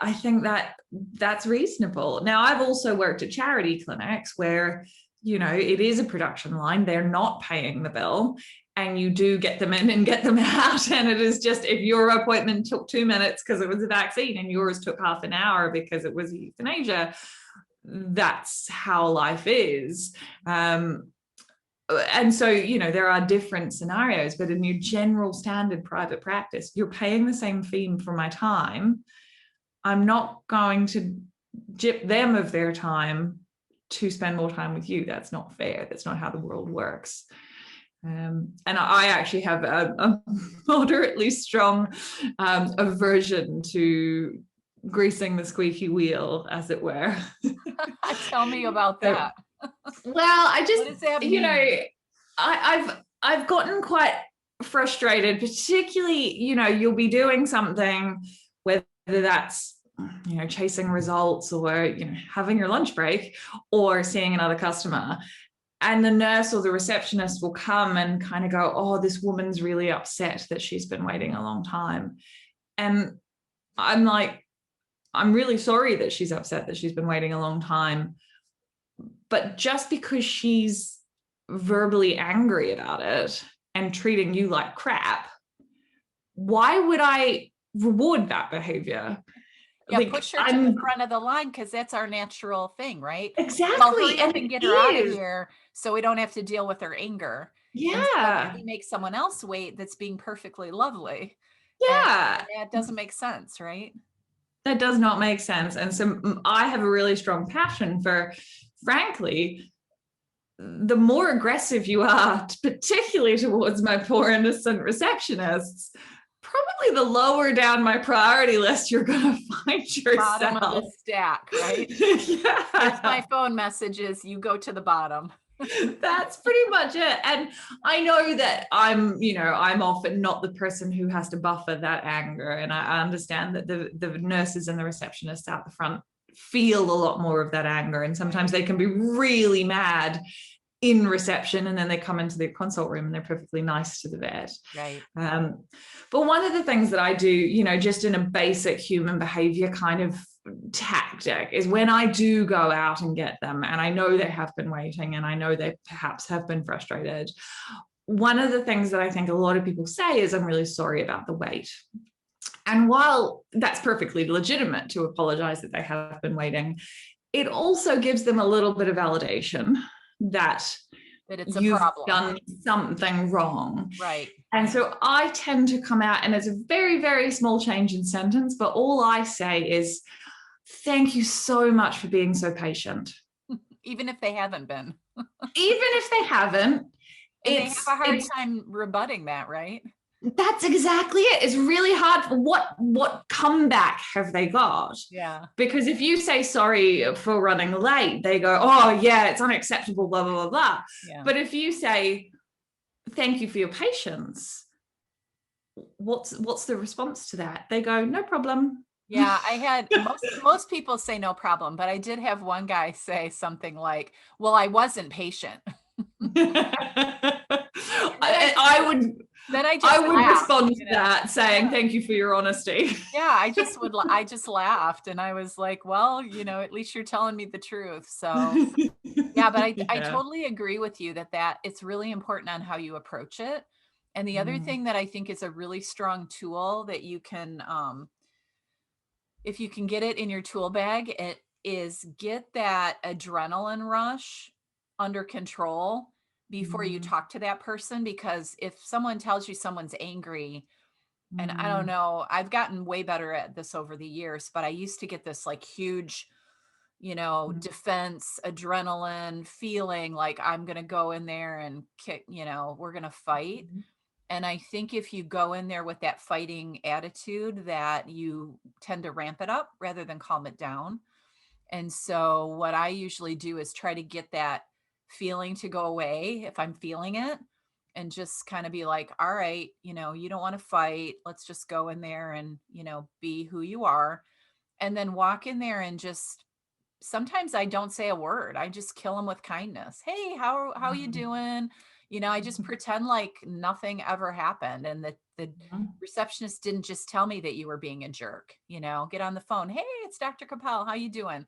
I think that that's reasonable. Now, I've also worked at charity clinics where, it is a production line. They're not paying the bill, and you do get them in and get them out. And it is just, if your appointment took 2 minutes because it was a vaccine and yours took half an hour because it was euthanasia, that's how life is. And so, there are different scenarios, but in your general standard private practice, you're paying the same fee for my time. I'm not going to gyp them of their time to spend more time with you. That's not fair. That's not how the world works. And I actually have a moderately strong aversion to greasing the squeaky wheel, as it were. Tell me about that. Well, I just, what does that mean? I've gotten quite frustrated, particularly, you'll be doing something, whether that's, chasing results, or, having your lunch break, or seeing another customer. And the nurse or the receptionist will come and kind of go, oh, this woman's really upset that she's been waiting a long time. And I'm like, I'm really sorry that she's upset that she's been waiting a long time, But just because she's verbally angry about it and treating you like crap, why would I reward that behavior? Yeah, Like, push her to the front of the line because that's our natural thing, right? Well, exactly. hurry up And and it get her out of is. here so we don't have to deal with her anger. Instead, Yeah. we make someone else wait that's being perfectly lovely. And Yeah. that doesn't make sense, right? That does not make sense. And so I have a really strong passion for, frankly, the more aggressive you are, particularly towards my poor innocent receptionists, probably the lower down my priority list you're going to find yourself. Bottom of the stack, right? Yeah. Here's my phone messages. You go to the bottom. That's pretty much it. And I know that I'm often not the person who has to buffer that anger. And I understand that the nurses and the receptionists out the front feel a lot more of that anger. And sometimes they can be really mad in reception, and then they come into the consult room and they're perfectly nice to the vet. Right. But one of the things that I do, just in a basic human behavior kind of tactic, is when I do go out and get them, and I know they have been waiting and I know they perhaps have been frustrated, one of the things that I think a lot of people say is, I'm really sorry about the wait. And while that's perfectly legitimate to apologize that they have been waiting, it also gives them a little bit of validation that it's a you've problem. done something wrong. Right. And so I tend to come out, and it's a very, very small change in sentence, but all I say is, thank you so much for being so patient. Even if they haven't been. Even if they haven't. And they have a hard time rebutting that, right? That's exactly it. It's really hard. What comeback have they got? Yeah. Because if you say sorry for running late, they go, oh yeah, it's unacceptable, blah, blah, blah, blah. Yeah. But if you say, thank you for your patience, what's the response to that? They go, no problem. Yeah, I had most people say no problem, but I did have one guy say something like, well, I wasn't patient. I would respond to that saying, thank you for your honesty. Yeah, I just laughed, and I was like, well, at least you're telling me the truth. So yeah, but I totally agree with you that it's really important on how you approach it. And the other thing that I think is a really strong tool that you can, if you can get it in your tool bag, it is get that adrenaline rush under control before you talk to that person. Because if someone tells you someone's angry, and I don't know, I've gotten way better at this over the years, but I used to get this like huge, defense adrenaline feeling like I'm going to go in there and kick, we're going to fight. And I think if you go in there with that fighting attitude, that you tend to ramp it up rather than calm it down. And so what I usually do is try to get that feeling to go away if I'm feeling it, and just kind of be like, all right, you don't want to fight. Let's just go in there and, be who you are. And then walk in there and just, sometimes I don't say a word. I just kill them with kindness. Hey, how you doing? I just pretend like nothing ever happened. And the receptionist didn't just tell me that you were being a jerk, get on the phone. Hey, it's Dr. Cappel. How you doing?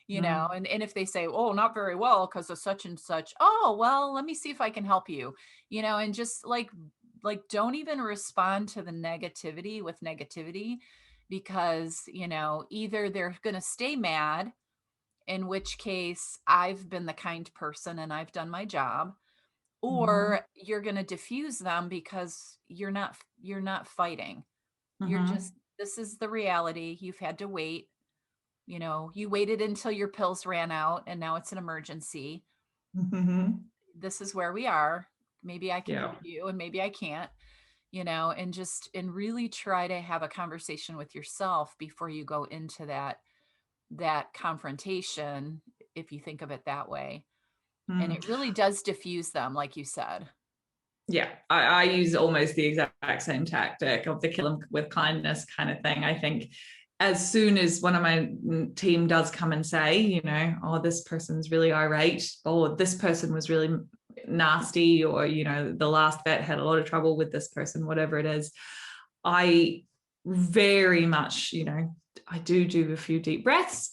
And if they say, oh, not very well, because of such and such. Oh, well, let me see if I can help you, and just like, don't even respond to the negativity with negativity, because, either they're going to stay mad, in which case I've been the kind person and I've done my job, or you're going to diffuse them because you're not fighting. You're just, this is the reality. You've had to wait. You waited until your pills ran out and now it's an emergency. This is where we are. Maybe I can help you and maybe I can't, and really try to have a conversation with yourself before you go into that confrontation, if you think of it that way. And it really does diffuse them, like you said. Yeah, I use almost the exact same tactic of the kill them with kindness kind of thing. I think as soon as one of my team does come and say, oh, this person's really irate, or this person was really nasty, or, the last vet had a lot of trouble with this person, whatever it is, I very much, I do a few deep breaths,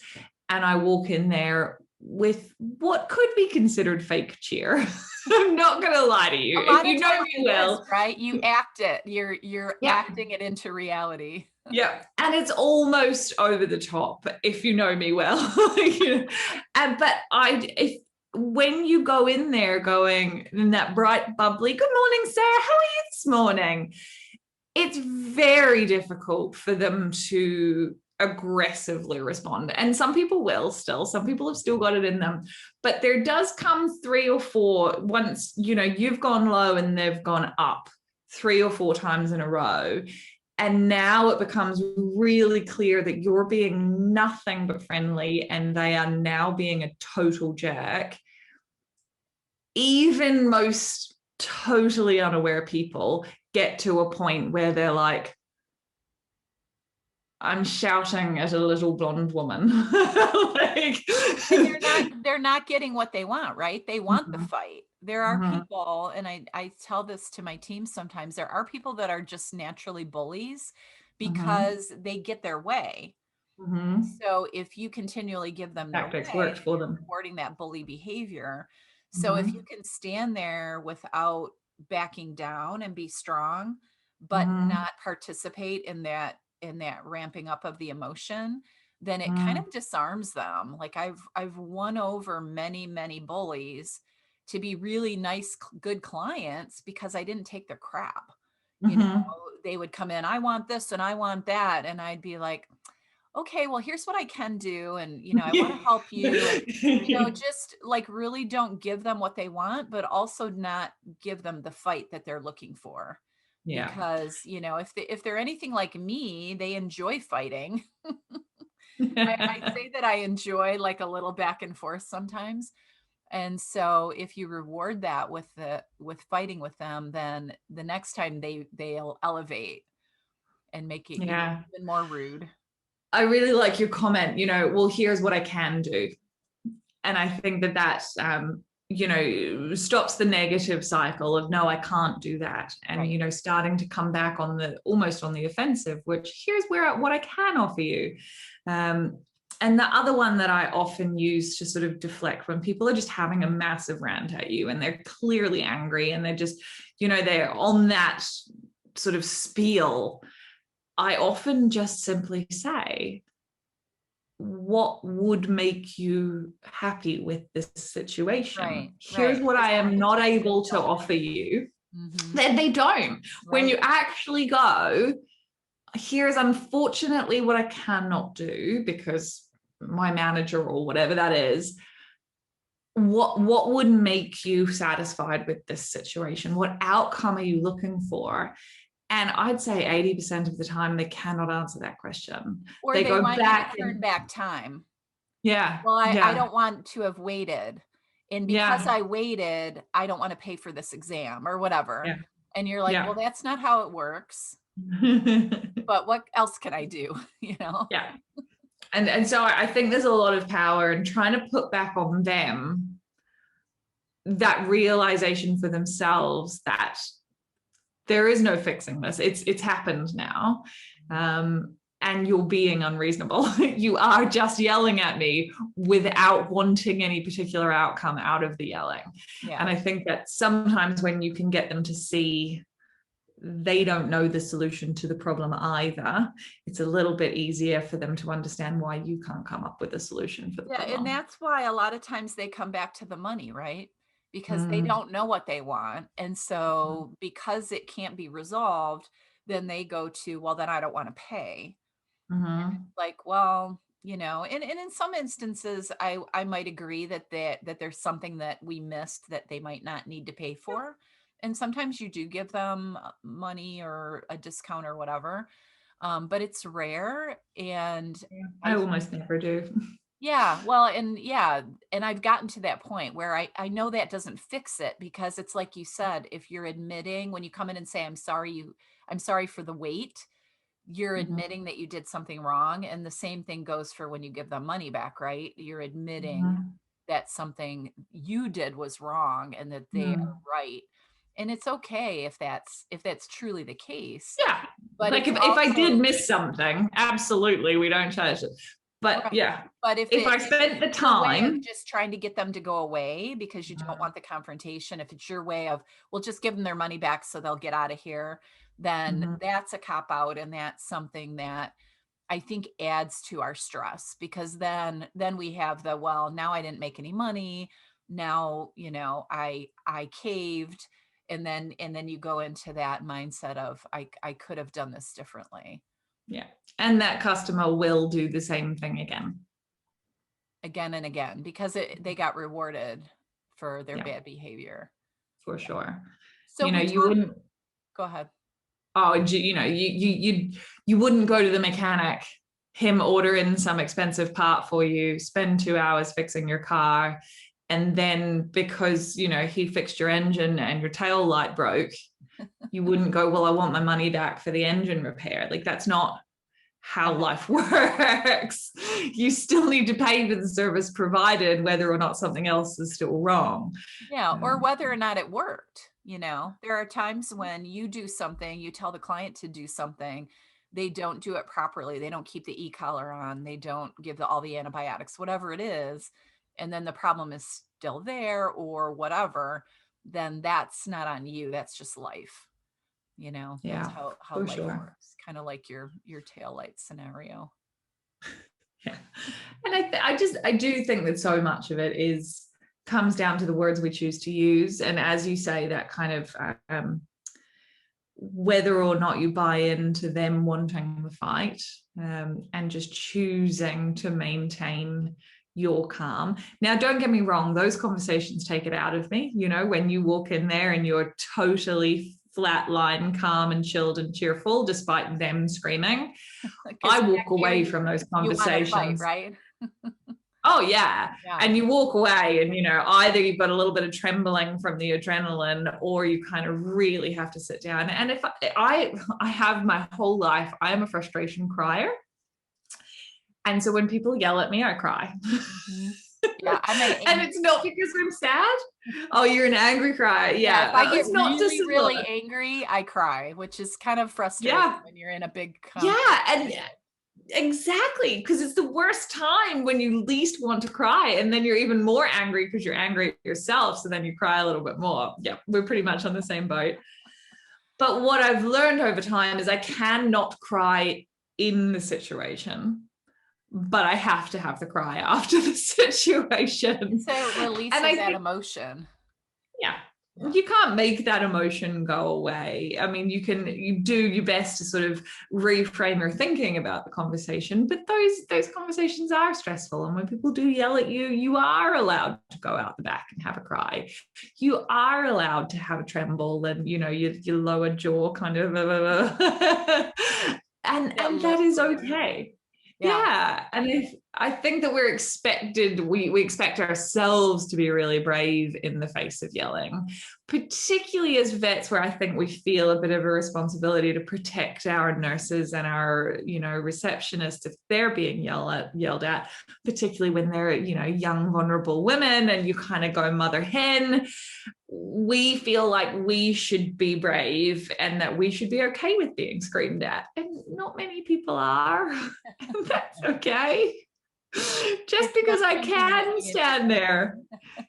and I walk in there with what could be considered fake cheer. I'm not going to lie to you. If you know me well, right? You act it. You're yeah, acting it into reality. yeah, and it's almost over the top if you know me well. But if when you go in there going in that bright, bubbly, good morning, Sarah, how are you this morning? It's very difficult for them to aggressively respond. And some people will still, some people have still got it in them, but there does come 3 or 4 once, you've gone low and they've gone up 3 or 4 times in a row. And now it becomes really clear that you're being nothing but friendly and they are now being a total jerk. Even most totally unaware people get to a point where they're like, I'm shouting at a little blonde woman. They're not getting what they want, right? They want the fight. There are people, and I tell this to my team sometimes, there are people that are just naturally bullies because they get their way. So if you continually give them their tactics way, worked for them, rewarding that bully behavior. So if you can stand there without backing down and be strong, but not participate in that ramping up of the emotion, then it kind of disarms them. Like I've won over many bullies to be really nice, good clients because I didn't take their crap. They would come in, I want this and I want that. And I'd be like, okay, well, here's what I can do. And, I want to help you. And, just like really don't give them what they want, but also not give them the fight that they're looking for. Yeah. Because, if they're anything like me, they enjoy fighting. I say that I enjoy like a little back and forth sometimes. And so if you reward that with fighting with them, then the next time they'll elevate and make it even more rude. I really like your comment, well, here's what I can do. And I think that stops the negative cycle of, no, I can't do that. And, starting to come back almost on the offensive, which here's what I can offer you. And the other one that I often use to sort of deflect when people are just having a massive rant at you and they're clearly angry and they're just, they're on that sort of spiel, I often just simply say, what would make you happy with this situation? Here's what I am not able to offer you. Then they don't. When you actually go, here's unfortunately what I cannot do because my manager or whatever that is, what would make you satisfied with this situation? What outcome are you looking for? And I'd say 80% of the time they cannot answer that question. Or they go back and turn back time. Yeah. Well, I don't want to have waited. And because I waited, I don't want to pay for this exam or whatever. Yeah. And you're like, well, that's not how it works. But what else can I do? Yeah. And so I think there's a lot of power in trying to put back on them that realization for themselves that there is no fixing this. It's happened now. And you're being unreasonable. You are just yelling at me without wanting any particular outcome out of the yelling. Yeah. And I think that sometimes when you can get them to see they don't know the solution to the problem either, it's a little bit easier for them to understand why you can't come up with a solution for the problem. And that's why a lot of times they come back to the money, right? Because they don't know what they want. And so because it can't be resolved, then they go to, well, then I don't want to pay. Like, well, and in some instances, I might agree that there's something that we missed that they might not need to pay for. And sometimes you do give them money or a discount or whatever, but it's rare. And I almost never do. Yeah, well, and I've gotten to that point where I know that doesn't fix it, because it's like you said, if you're admitting, when you come in and say, I'm sorry for the wait, you're admitting that you did something wrong. And the same thing goes for when you give them money back, right? You're admitting that something you did was wrong and that they are right. And it's okay if that's truly the case. Yeah. But like if I did miss something, absolutely, we don't charge it. But Right. yeah, But if I spent the it's your way of time, just trying to get them to go away because you don't want the confrontation, if it's your way of, well, just give them their money back so they'll get out of here, then Mhm. that's a cop out, and that's something that I think adds to our stress, because then we have the, well, now I didn't make any money. Now, I caved, and then you go into that mindset of I could have done this differently yeah, and that customer will do the same thing again and again because they got rewarded for their yeah, bad behavior. for Yeah. sure. So we You talk, wouldn't, go ahead. oh, you wouldn't go to the mechanic, him order in some expensive part for you, spend 2 hours fixing your car, and then because he fixed your engine and your tail light broke, you wouldn't go, well, I want my money back for the engine repair. Like, that's not how life works. You still need to pay for the service provided, whether or not something else is still wrong. Yeah, or whether or not it worked. There are times when you do something, you tell the client to do something, they don't do it properly. They don't keep the e-collar on. They don't give all the antibiotics, whatever it is. And then the problem is still there or whatever, then that's not on you. That's just life. That's Yeah, how for life sure. works. Kind of like your tail light scenario. Yeah. And I do think that so much of it comes down to the words we choose to use. And as you say, that kind of whether or not you buy into them wanting the fight, and just choosing to maintain your calm. Now, don't get me wrong, those conversations take it out of me. When you walk in there and you're totally flatline, calm and chilled and cheerful, despite them screaming, I walk away from those You want to fight, conversations. right? Oh yeah. Yeah. And you walk away and, either you've got a little bit of trembling from the adrenaline, or you kind of really have to sit down. And if I have my whole life, I am a frustration crier. And so when people yell at me, I cry. Mm-hmm. Yeah, I'm an and it's not because I'm sad. Oh, you're an angry crier. Yeah. if I get It's not really, dissimilar. really angry, I cry, which is kind of frustrating when you're in a big Yeah. And exactly, because it's the worst time when you least want to cry, and then you're even more angry because you're angry at yourself, so then you cry a little bit more. Yeah, we're pretty much on the same boat. But what I've learned over time is I cannot cry in the situation, but I have to have the cry after the situation. So it releases that emotion. Yeah. You can't make that emotion go away. I mean, you do your best to sort of reframe your thinking about the conversation, but those conversations are stressful. And when people do yell at you, you are allowed to go out the back and have a cry. You are allowed to have a tremble and, your lower jaw kind of, and that is okay. Yeah. And I think that we're expected, we expect ourselves to be really brave in the face of yelling, particularly as vets, where I think we feel a bit of a responsibility to protect our nurses and our, receptionists if they're being yelled at, particularly when they're, young, vulnerable women, and you kind of go mother hen. We feel like we should be brave and that we should be okay with being screamed at. And not many people are. That's okay. Just because I can stand there.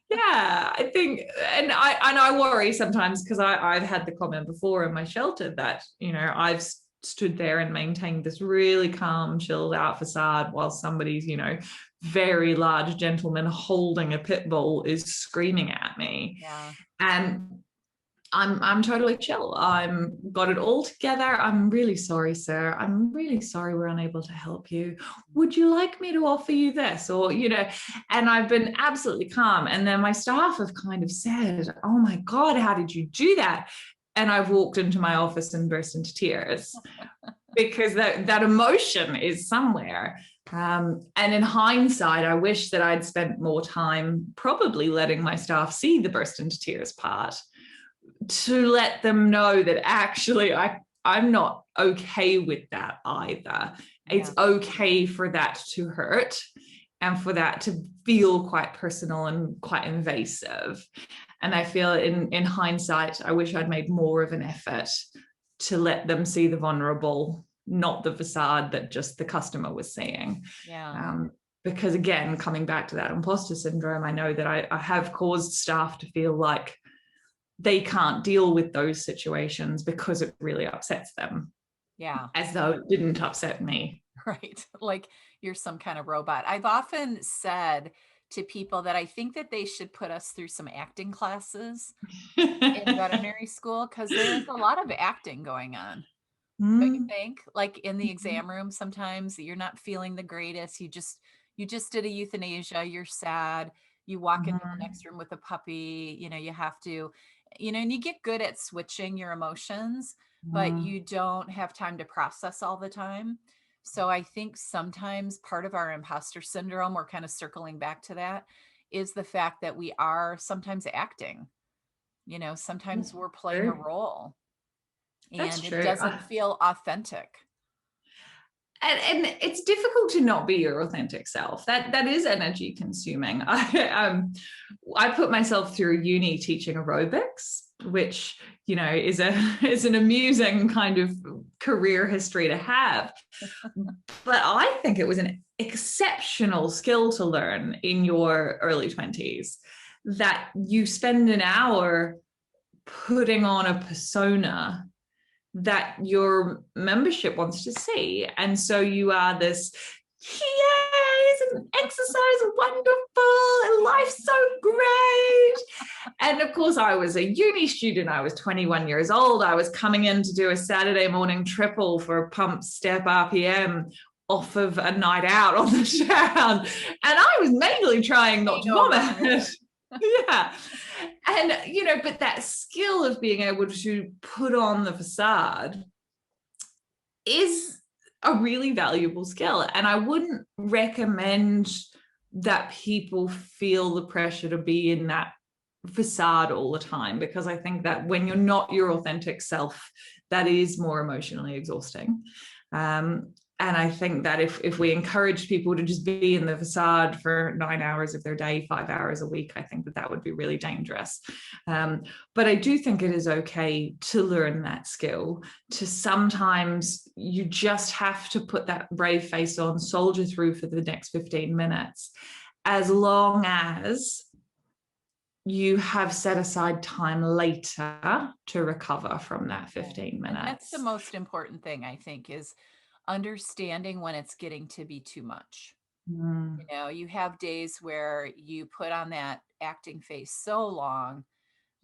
Yeah, I think, and I worry sometimes because I've had the comment before in my shelter that, I've stood there and maintained this really calm, chilled out facade while somebody's, very large gentleman holding a pit bull is screaming at me. Yeah. And I'm totally chill. I'm got it all together. I'm really sorry, sir. I'm really sorry we're unable to help you. Would you like me to offer you this? Or, and I've been absolutely calm. And then my staff have kind of said, oh my God, how did you do that? And I've walked into my office and burst into tears because that emotion is somewhere. And in hindsight, I wish that I'd spent more time probably letting my staff see the burst into tears part, to let them know that actually I'm not okay with that either. Yeah. It's okay for that to hurt and for that to feel quite personal and quite invasive. And I feel in hindsight, I wish I'd made more of an effort to let them see the vulnerable not the facade that just the customer was seeing. Yeah. Because again, coming back to that imposter syndrome, I know that I have caused staff to feel like they can't deal with those situations because it really upsets them. Yeah. As though it didn't upset me. Right. Like you're some kind of robot. I've often said to people that I think that they should put us through some acting classes in veterinary school, because there is a lot of acting going on. Don't you think? Like in the exam room, sometimes you're not feeling the greatest. You just did a euthanasia, you're sad. You walk into the next room with a puppy, you know, you have to, you know, and you get good at switching your emotions, but you don't have time to process all the time. So I think sometimes part of our imposter syndrome, we're kind of circling back to that, is the fact that we are sometimes acting. You know, sometimes we're playing a role That's and it true. doesn't feel authentic. And it's difficult to not be your authentic self. That is energy consuming. I put myself through uni teaching aerobics, which, you know, is an amusing kind of career history to have. But I think it was an exceptional skill to learn in your early 20s, that you spend an hour putting on a persona that your membership wants to see. And so you are this, yay, isn't exercise wonderful and life's so great. And of course, I was a uni student. I was 21 years old. I was coming in to do a Saturday morning triple for a pump step RPM off of a night out on the town. And I was mainly trying not to vomit. Yeah. And, you know, but that skill of being able to put on the facade is a really valuable skill. And I wouldn't recommend that people feel the pressure to be in that facade all the time, because I think that when you're not your authentic self, that is more emotionally exhausting. And I think that if we encourage people to just be in the facade for 9 hours of their day, 5 hours a week, I think that would be really dangerous. But I do think it is okay to learn that skill, to sometimes you just have to put that brave face on, soldier through for the next 15 minutes, as long as you have set aside time later to recover from that 15 minutes. And that's the most important thing, I think, is understanding when it's getting to be too much. You know, you have days where you put on that acting face so long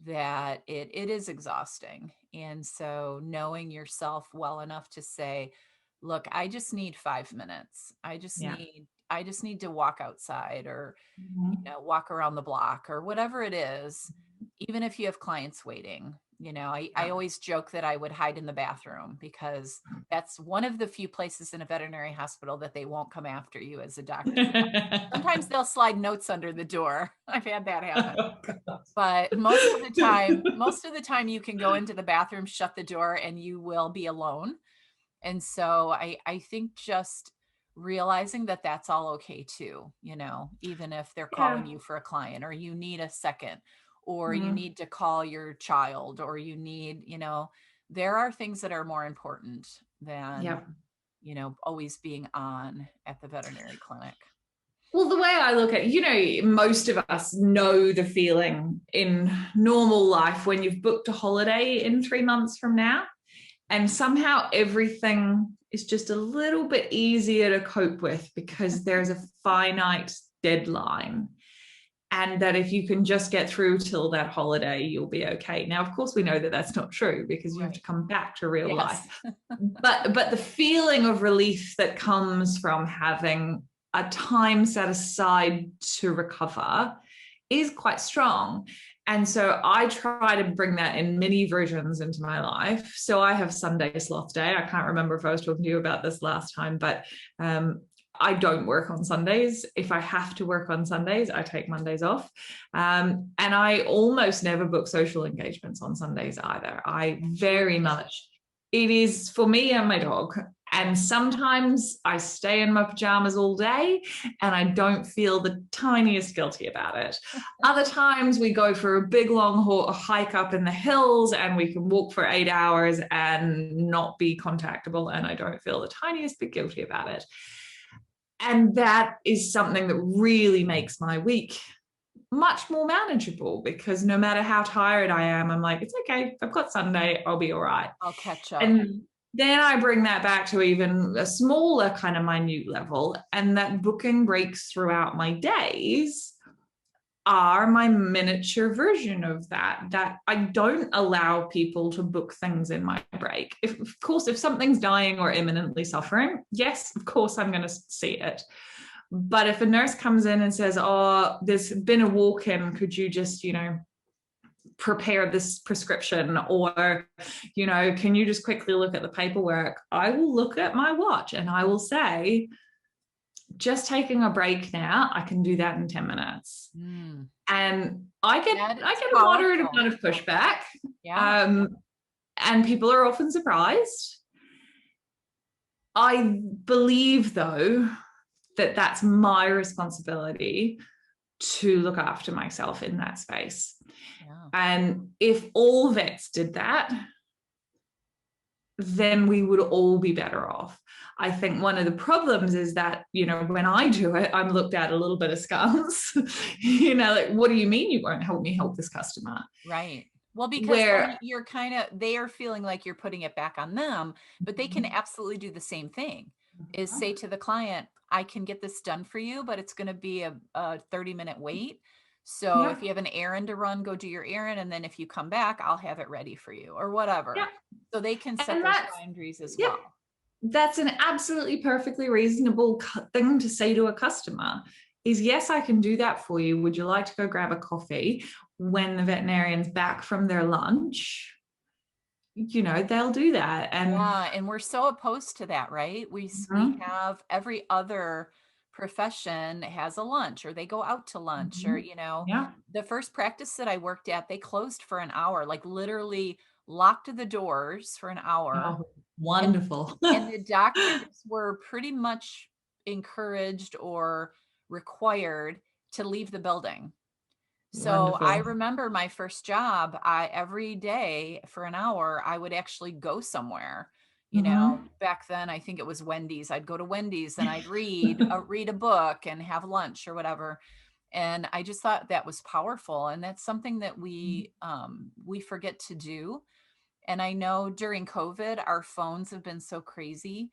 that it is exhausting. And so knowing yourself well enough to say, look, I just need 5 minutes. I just need to walk outside, or you know, walk around the block, or whatever it is, even if you have clients waiting. You know, I always joke that I would hide in the bathroom, because that's one of the few places in a veterinary hospital that they won't come after you as a doctor. Sometimes they'll slide notes under the door. I've had that happen. But most of the time you can go into the bathroom, shut the door, and you will be alone. And so I think just realizing that that's all okay too, you know, even if they're calling you for a client, or you need a second, or you need to call your child, or you need, you know, there are things that are more important than, you know, always being on at the veterinary clinic. Well, the way I look at it, you know, most of us know the feeling in normal life when you've booked a holiday in 3 months from now, and somehow everything is just a little bit easier to cope with because there's a finite deadline. And that if you can just get through till that holiday, you'll be okay. Now, of course, we know that that's not true, because you have to come back to real life. But the feeling of relief that comes from having a time set aside to recover is quite strong. And so I try to bring that in mini versions into my life. So I have Sunday sloth day. I can't remember if I was talking to you about this last time, but I don't work on Sundays. If I have to work on Sundays, I take Mondays off. And I almost never book social engagements on Sundays either. I very much, it is for me and my dog. And sometimes I stay in my pajamas all day and I don't feel the tiniest guilty about it. Other times we go for a big long hike up in the hills and we can walk for 8 hours and not be contactable, and I don't feel the tiniest bit guilty about it. And that is something that really makes my week much more manageable, because no matter how tired I am, I'm like, it's okay. I've got Sunday. I'll be all right. I'll catch up. And then I bring that back to even a smaller kind of minute level, and that booking breaks throughout my days are my miniature version of that I don't allow people to book things in my break. Of course, if something's dying or imminently suffering, yes, of course, I'm going to see it. But if a nurse comes in and says, oh, there's been a walk-in, could you just, prepare this prescription, or, can you just quickly look at the paperwork? I will look at my watch and I will say, just taking a break now, I can do that in 10 minutes. And I get a moderate amount of pushback. Yeah. And people are often surprised. I believe, though, that that's my responsibility to look after myself in that space. Yeah. And if all vets did that, then we would all be better off. I think one of the problems is that, when I do it, I'm looked at a little bit askance. Like, what do you mean you won't help me help this customer? Right. Well, because you're they are feeling like you're putting it back on them, but they can absolutely do the same thing, is say to the client, I can get this done for you, but it's going to be a 30-minute wait. So if you have an errand to run, go do your errand. And then if you come back, I'll have it ready for you, or whatever. Yeah. So they can set those boundaries as well. That's an absolutely perfectly reasonable thing to say to a customer is, yes, I can do that for you. Would you like to go grab a coffee when the veterinarian's back from their lunch? They'll do that. And we're so opposed to that, right? We have every other profession has a lunch, or they go out to lunch, or, the first practice that I worked at, they closed for an hour, like literally locked the doors for an hour. Oh, wonderful. And the doctors were pretty much encouraged or required to leave the building. So wonderful. I remember my first job, every day for an hour, I would actually go somewhere. Back then, I think it was Wendy's. I'd go to Wendy's and I'd read a book and have lunch or whatever. And I just thought that was powerful. And that's something that we forget to do. And I know during COVID, our phones have been so crazy.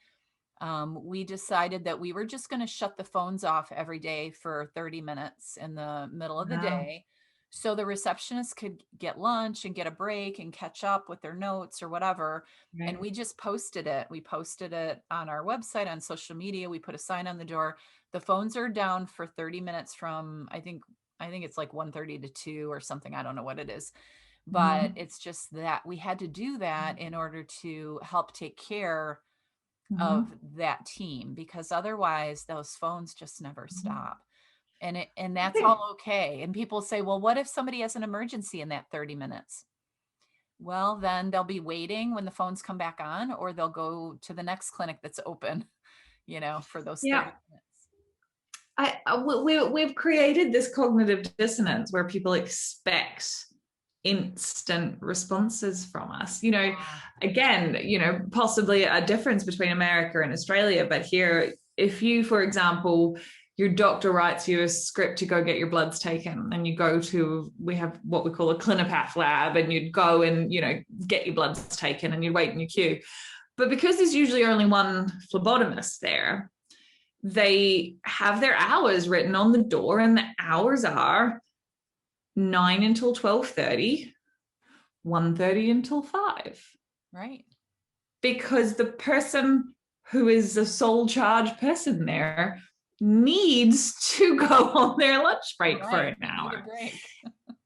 We decided that we were just going to shut the phones off every day for 30 minutes in the middle of the day. So the receptionist could get lunch and get a break and catch up with their notes or whatever. Right. And we just posted it. We posted it on our website, on social media. We put a sign on the door. The phones are down for 30 minutes from, I think it's like 1:30 to 2 or something. I don't know what it is. But it's just that we had to do that in order to help take care of that team, because otherwise those phones just never stop. And that's all okay. And people say, well, what if somebody has an emergency in that 30 minutes? Well, then they'll be waiting when the phones come back on, or they'll go to the next clinic that's open, for those 30 minutes. We've created this cognitive dissonance where people expect instant responses from us. Again, possibly a difference between America and Australia, but here, if you, for example, your doctor writes you a script to go get your bloods taken, and you go to, we have what we call a clinipath lab, and you'd go and, get your bloods taken, and you'd wait in your queue. But because there's usually only one phlebotomist there, they have their hours written on the door, and the hours are 9 until 12:30, 1:30 until 5. Right. Because the person who is the sole charge person there needs to go on their lunch break for an hour.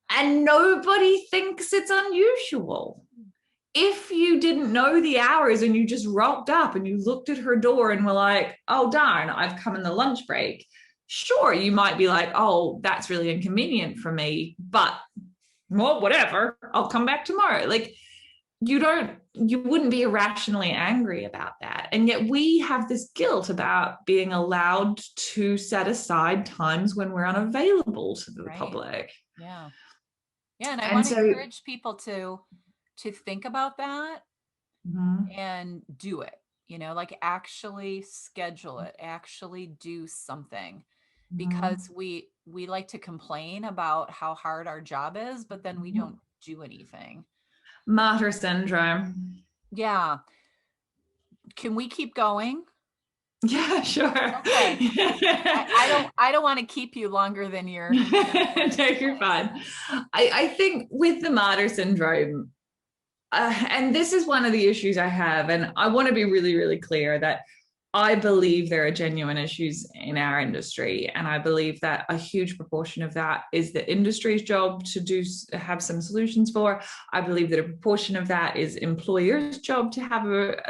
And nobody thinks it's unusual. If you didn't know the hours and you just rocked up and you looked at her door and were like, oh, darn, I've come in the lunch break. Sure, you might be like, oh, that's really inconvenient for me, but well, whatever, I'll come back tomorrow. Like, you wouldn't be irrationally angry about that. And yet we have this guilt about being allowed to set aside times when we're unavailable to the public. Yeah. Yeah. And I And want to so, encourage people to think about that mhm. and do it, like actually schedule it, actually do something, because we like to complain about how hard our job is, but then we don't do anything. Martyr Syndrome. Yeah. Can we keep going? Yeah, sure. Okay. I don't want to keep you longer than you're No, you're fine. I think with the Martyr Syndrome, and this is one of the issues I have, and I want to be really, really clear that I believe there are genuine issues in our industry, and I believe that a huge proportion of that is the industry's job to have some solutions for. I believe that a proportion of that is employers' job to have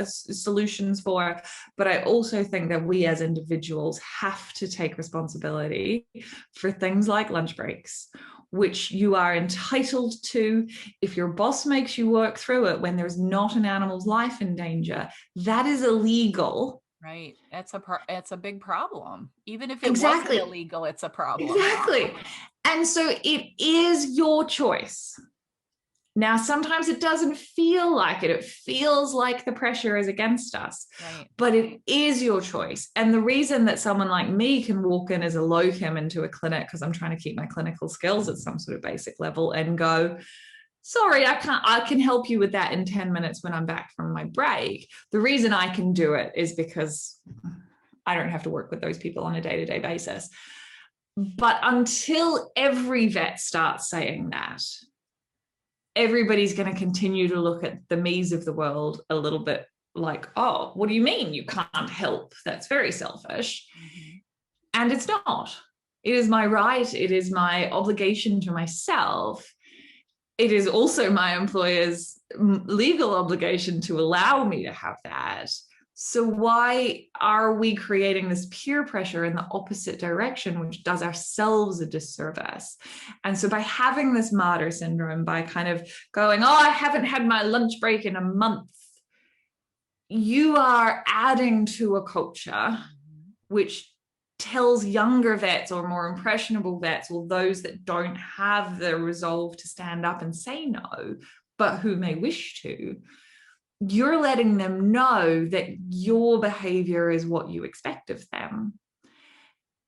solutions for. But I also think that we as individuals have to take responsibility for things like lunch breaks, which you are entitled to. If your boss makes you work through it when there's not an animal's life in danger, that is illegal. Right. It's a big problem. Even if it Exactly. wasn't illegal, it's a problem. Exactly. And so it is your choice. Now, sometimes it doesn't feel like it. It feels like the pressure is against us, Right. But it is your choice. And the reason that someone like me can walk in as a locum into a clinic, because I'm trying to keep my clinical skills at some sort of basic level, and go, sorry, I can help you with that in 10 minutes when I'm back from my break. The reason I can do it is because I don't have to work with those people on a day-to-day basis. But until every vet starts saying that, everybody's going to continue to look at the me's of the world a little bit like, oh, what do you mean you can't help? That's very selfish. And it's not. It is my right. It is my obligation to myself. It is also my employer's legal obligation to allow me to have that. So why are we creating this peer pressure in the opposite direction, which does ourselves a disservice? And so by having this Martyr Syndrome, by kind of going, oh, I haven't had my lunch break in a month, you are adding to a culture which tells younger vets or more impressionable vets, or those that don't have the resolve to stand up and say no, but who may wish to, you're letting them know that your behavior is what you expect of them.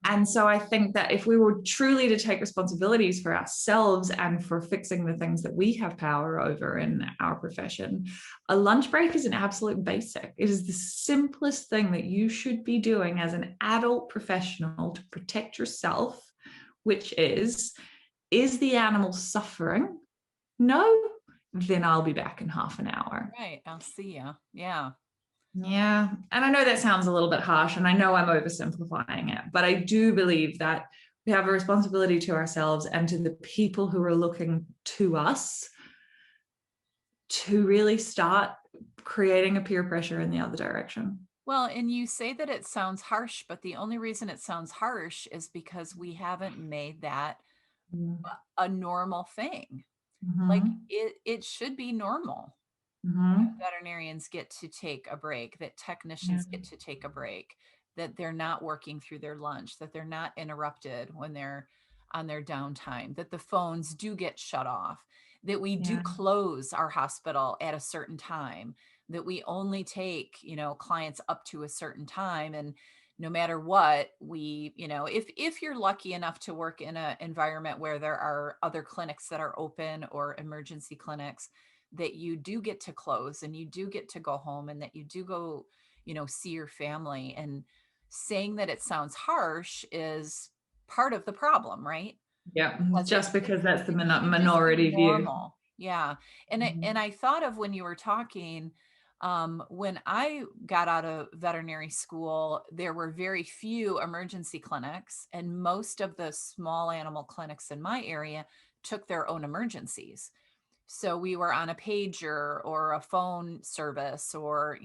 And so I think that if we were truly to take responsibilities for ourselves and for fixing the things that we have power over in our profession, a lunch break is an absolute basic. It is the simplest thing that you should be doing as an adult professional to protect yourself, which is the animal suffering? No? Then I'll be back in half an hour. Right. I'll see you. Yeah. Yeah. And I know that sounds a little bit harsh, and I know I'm oversimplifying it, but I do believe that we have a responsibility to ourselves and to the people who are looking to us to really start creating a peer pressure in the other direction. Well, and you say that it sounds harsh, but the only reason it sounds harsh is because we haven't made that a normal thing. Like it should be normal. Veterinarians get to take a break, that technicians get to take a break, that they're not working through their lunch, that they're not interrupted when they're on their downtime, that the phones do get shut off, that we do close our hospital at a certain time, that we only take, clients up to a certain time. And no matter what, we, if you're lucky enough to work in an environment where there are other clinics that are open or emergency clinics, that you do get to close and you do get to go home, and that you do go, see your family. And saying that it sounds harsh is part of the problem, right? Yeah, Because because that's the it should just be minority view. normal. Yeah. And I thought of, when you were talking, when I got out of veterinary school, there were very few emergency clinics, and most of the small animal clinics in my area took their own emergencies. So we were on a pager or a phone service, or,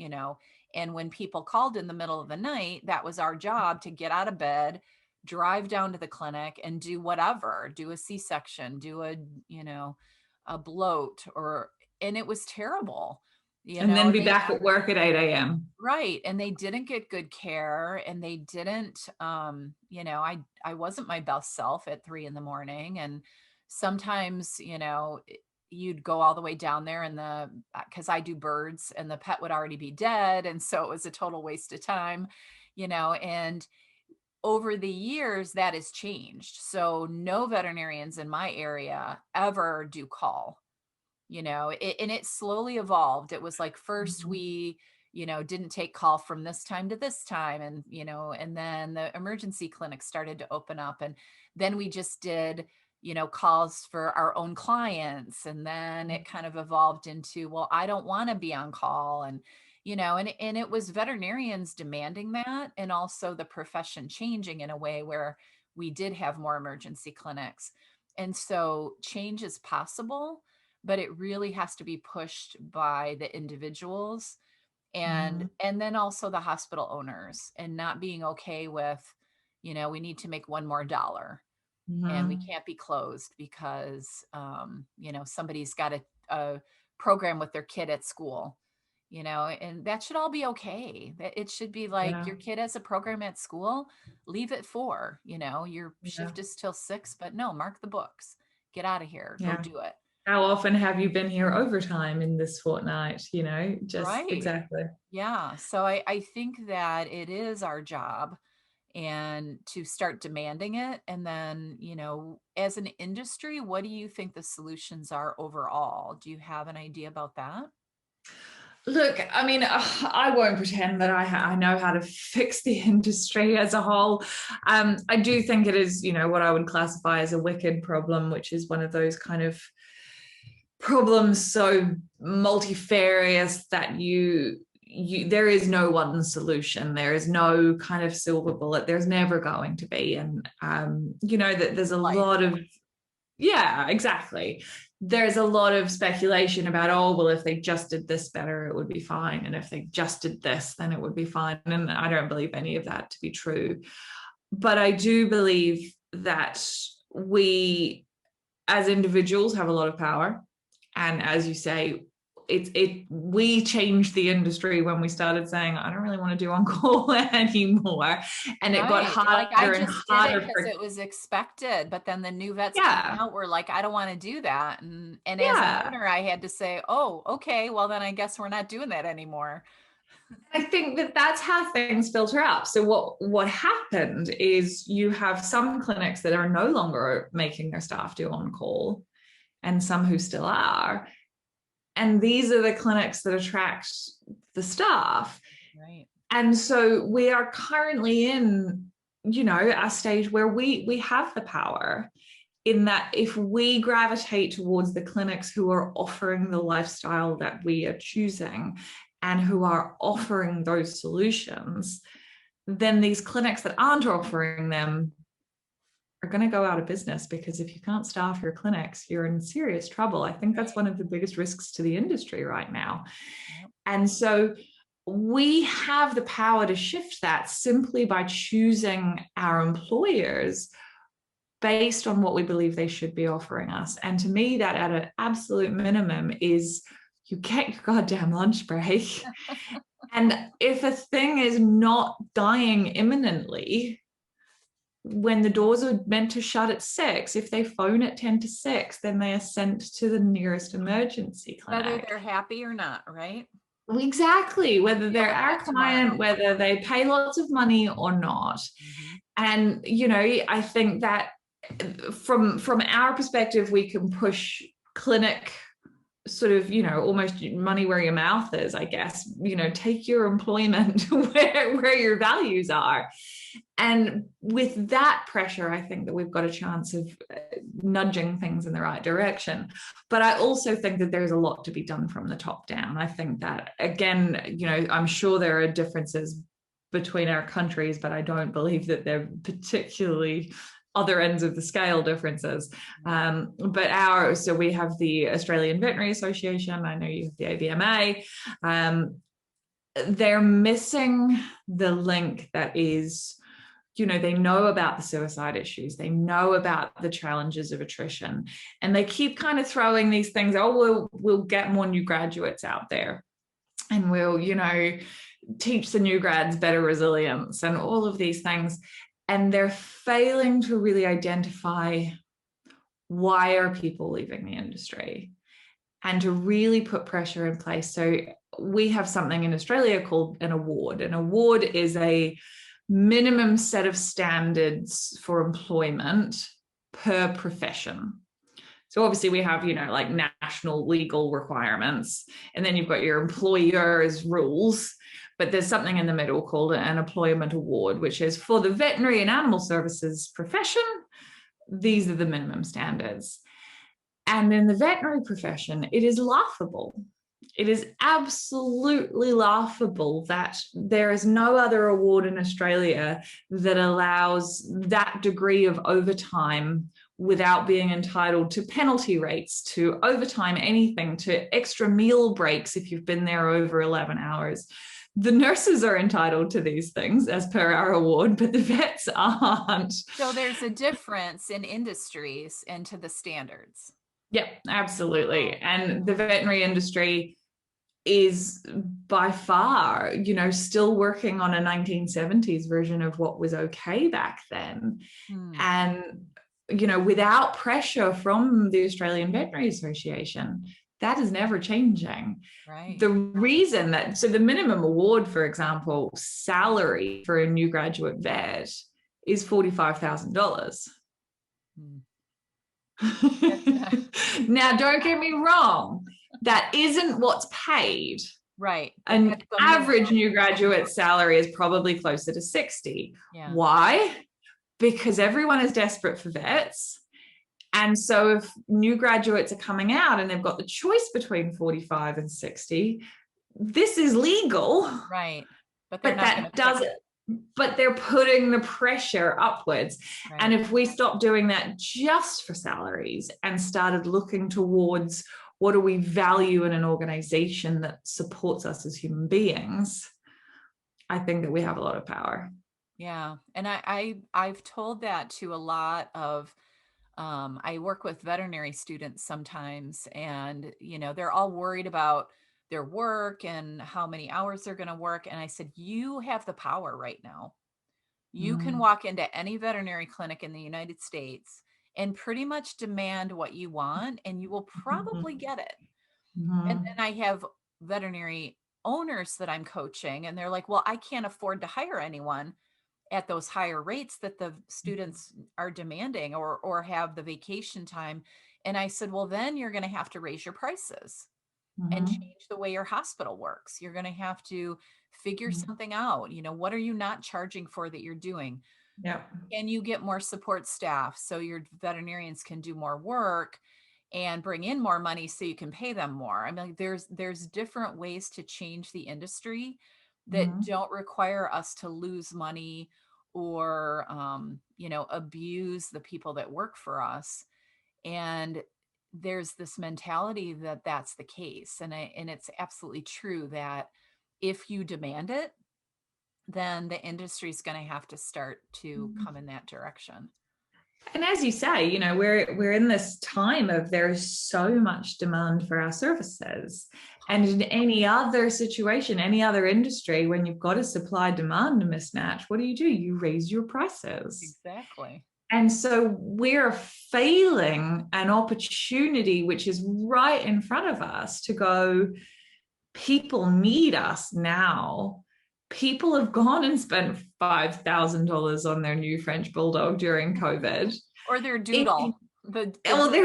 and when people called in the middle of the night, that was our job to get out of bed, drive down to the clinic and do whatever, do a C-section, do a bloat, and it was terrible. And then be back at work at 8 a.m. Right. And they didn't get good care, and they didn't, I wasn't my best self at 3 a.m. And sometimes, you'd go all the way down there, and cause I do birds, and the pet would already be dead. And so it was a total waste of time, and over the years that has changed. So no veterinarians in my area ever do call, and it slowly evolved. It was like, first we, didn't take call from this time to this time. And, and then the emergency clinics started to open up, and then we just did, calls for our own clients. And then it kind of evolved into, well, I don't want to be on call. And, and it was veterinarians demanding that, and also the profession changing in a way where we did have more emergency clinics. And so change is possible, but it really has to be pushed by the individuals, and then also the hospital owners, and not being okay with, we need to make one more dollar, and we can't be closed because, somebody's got a program with their kid at school, and that should all be okay. It should be like, your kid has a program at school, leave at 4, your shift is till 6, but no, mark the books, get out of here, go do it. How often have you been here overtime in this fortnight? Just right. Exactly. Yeah. So I think that it is our job, and to start demanding it. And then, as an industry, what do you think the solutions are overall? Do you have an idea about that? Look, I mean, I won't pretend that I know how to fix the industry as a whole. I do think it is, what I would classify as a wicked problem, which is one of those kind of problems so multifarious that there is no one solution. There is no kind of silver bullet. There's never going to be. And, that there's a lot of, exactly. There's a lot of speculation about, oh, well, if they just did this better, it would be fine. And if they just did this, then it would be fine. And I don't believe any of that to be true. But I do believe that we, as individuals, have a lot of power. And as you say, we changed the industry when we started saying, I don't really want to do on-call anymore. And it got harder and harder. Because it was expected, but then the new vets came out, were like, I don't want to do that. And as an owner, I had to say, oh, okay, well then I guess we're not doing that anymore. I think that that's how things filter up. So what happened is, you have some clinics that are no longer making their staff do on-call, and some who still are. And these are the clinics that attract the staff. Right. And so we are currently in, a stage where we have the power, in that if we gravitate towards the clinics who are offering the lifestyle that we are choosing, and who are offering those solutions, then these clinics that aren't offering them are going to go out of business, because if you can't staff your clinics, you're in serious trouble. I think that's one of the biggest risks to the industry right now. And so we have the power to shift that simply by choosing our employers based on what we believe they should be offering us. And to me, that at an absolute minimum is, you get your goddamn lunch break. And if a thing is not dying imminently, when the doors are meant to shut at 6, if they phone at 10 to 6, then they are sent to the nearest emergency clinic. Whether they're happy or not, right? Exactly. Whether they're our client, whether they pay lots of money or not. And, I think that from our perspective, we can push clinic sort of, almost money where your mouth is, I guess. Take your employment where your values are. And with that pressure, I think that we've got a chance of nudging things in the right direction. But I also think that there's a lot to be done from the top down. I think that, again, I'm sure there are differences between our countries, but I don't believe that they're particularly other ends of the scale differences. So we have the Australian Veterinary Association. I know you have the AVMA. They're missing the link that is, they know about the suicide issues. They know about the challenges of attrition, and they keep kind of throwing these things. Oh, we'll get more new graduates out there. and we'll, teach the new grads better resilience and all of these things. And they're failing to really identify why are people leaving the industry and to really put pressure in place. So we have something in Australia called an award. An award is a minimum set of standards for employment per profession. So obviously we have, like national legal requirements, and then you've got your employer's rules, but there's something in the middle called an employment award, which is for the veterinary and animal services profession. These are the minimum standards. And in the veterinary profession, it is laughable. It is absolutely laughable that there is no other award in Australia that allows that degree of overtime without being entitled to penalty rates, to overtime anything, to extra meal breaks if you've been there over 11 hours. The nurses are entitled to these things as per our award, but the vets aren't. So there's a difference in industries and to the standards. Yep, absolutely. And the veterinary industry is by far, still working on a 1970s version of what was okay back then. And, without pressure from the Australian Veterinary Association, that is never changing. Right. The reason that, so the minimum award, for example, salary for a new graduate vet is $45,000. Now, don't get me wrong, that isn't what's paid. Right. An average new graduate salary is probably closer to 60. Yeah. Why? Because everyone is desperate for vets. And so if new graduates are coming out and they've got the choice between 45 and 60, this is legal. Right. But they're putting the pressure upwards. Right. And if we stop doing that just for salaries and started looking towards what do we value in an organization that supports us as human beings, I think that we have a lot of power. Yeah. And I've told that to a lot of, I work with veterinary students sometimes, and, they're all worried about their work and how many hours they're going to work. And I said, you have the power right now. You can walk into any veterinary clinic in the United States and pretty much demand what you want, and you will probably get it. And then I have veterinary owners that I'm coaching, and they're like, well, I can't afford to hire anyone at those higher rates that the students are demanding, or have the vacation time. And I said, well, then you're going to have to raise your prices and change the way your hospital works. You're going to have to figure something out. What are you not charging for that you're doing? Yeah. Can you get more support staff so your veterinarians can do more work and bring in more money so you can pay them more? I mean, there's different ways to change the industry that don't require us to lose money or, abuse the people that work for us. And there's this mentality that that's the case. And it's absolutely true that if you demand it, then the industry is going to have to start to come in that direction. And as you say, we're in this time of there's so much demand for our services. And in any other situation, any other industry, when you've got a supply demand mismatch, what do? You raise your prices. Exactly. And so we're failing an opportunity which is right in front of us to go, people need us now. People have gone and spent $5,000 on their new French Bulldog during COVID. Or their doodle. Their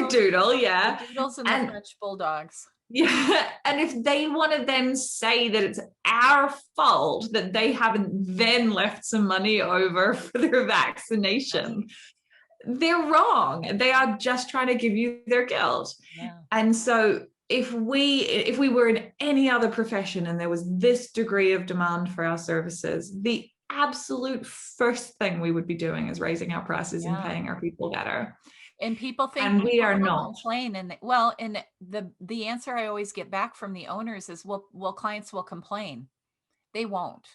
doodle, yeah. The doodles and the French Bulldogs. Yeah. And if they want to then say that it's our fault that they haven't then left some money over for their vaccination, they're wrong. They are just trying to give you their guilt. Yeah. And so if we were in any other profession and there was this degree of demand for our services, the absolute first thing we would be doing is raising our prices and paying our people better. And people think, and we are not. Complain, and the answer I always get back from the owners is, well, clients will complain. They won't.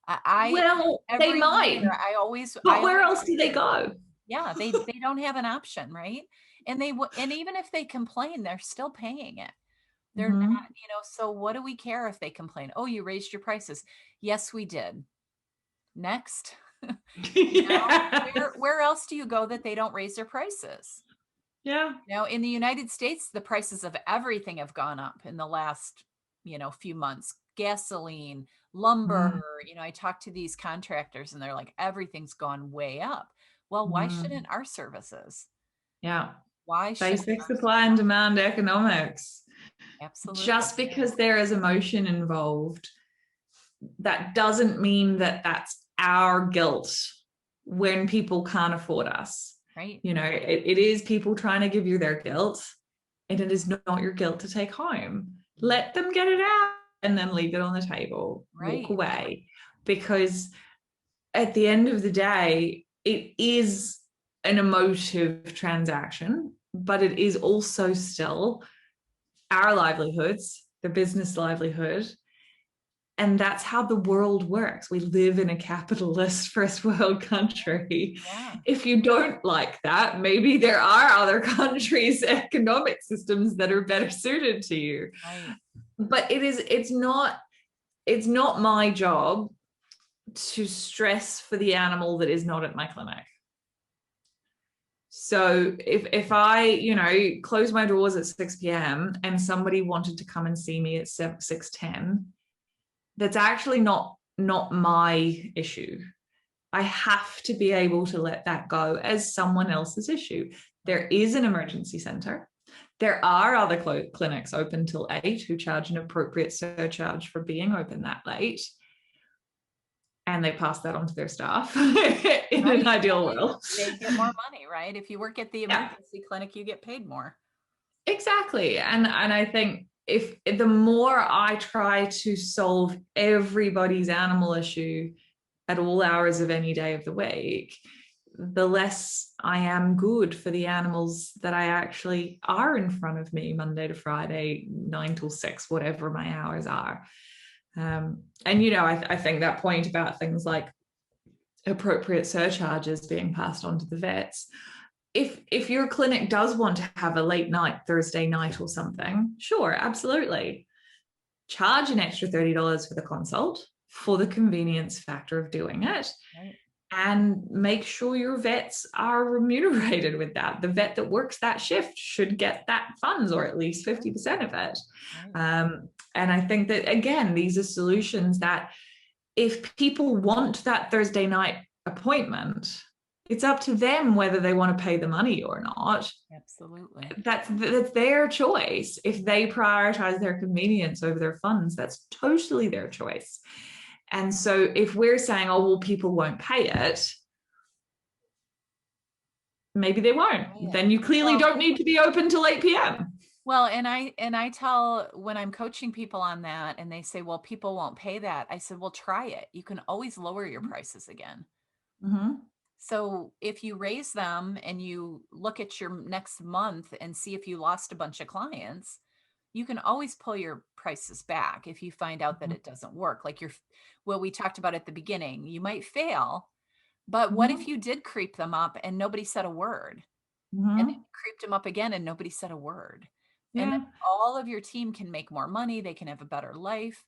They might. But where else do they go? Yeah, they don't have an option, right? And even if they complain, they're still paying it. They're not, so what do we care if they complain? Oh, you raised your prices. Yes, we did. Next. Where else do you go that they don't raise their prices? Yeah. In the United States, the prices of everything have gone up in the last, few months. Gasoline, lumber, I talk to these contractors and they're like, everything's gone way up. Well, why shouldn't our services? Yeah. Why should Basic supply and demand economics. Absolutely. Just because there is emotion involved, that doesn't mean that that's our guilt when people can't afford us. Right. It is people trying to give you their guilt, and it is not your guilt to take home. Let them get it out and then leave it on the table. Right. Walk away. Because at the end of the day, it is an emotive transaction, but it is also still our livelihoods, the business livelihood. And that's how the world works. We live in a capitalist first world country. Yeah. If you don't like that, maybe there are other countries' economic systems that are better suited to you. Right. But it's not my job to stress for the animal that is not at my clinic. So if I, close my doors at 6 p.m. and somebody wanted to come and see me at 6:10, that's actually not my issue. I have to be able to let that go as someone else's issue. There is an emergency center. There are other clinics open till 8 who charge an appropriate surcharge for being open that late. And they pass that on to their staff in an ideal world. They get more money, right? If you work at the emergency clinic, you get paid more. Exactly. And I think if the more I try to solve everybody's animal issue at all hours of any day of the week, the less I am good for the animals that I actually are in front of me Monday to Friday, 9 till 6, whatever my hours are. And, I think that point about things like appropriate surcharges being passed on to the vets, if your clinic does want to have a late night Thursday night or something, sure, absolutely. Charge an extra $30 for the consult for the convenience factor of doing it. Right. And make sure your vets are remunerated with that. The vet that works that shift should get that funds, or at least 50% of it. Right. And I think that, again, these are solutions that if people want that Thursday night appointment, it's up to them whether they want to pay the money or not. Absolutely. That's their choice. If they prioritize their convenience over their funds, that's totally their choice. And so if we're saying, oh, well, people won't pay it, maybe they won't. Yeah. Then you clearly don't need to be open till 8 p.m. Well, and I tell when I'm coaching people on that and they say, well, people won't pay that. I said, well, try it. You can always lower your prices again. Mm-hmm. So if you raise them and you look at your next month and see if you lost a bunch of clients, you can always pull your prices back if you find out that it doesn't work. Like we talked about at the beginning, you might fail, but what if you did creep them up and nobody said a word? And then you creeped them up again and nobody said a word. Yeah. And then all of your team can make more money. They can have a better life.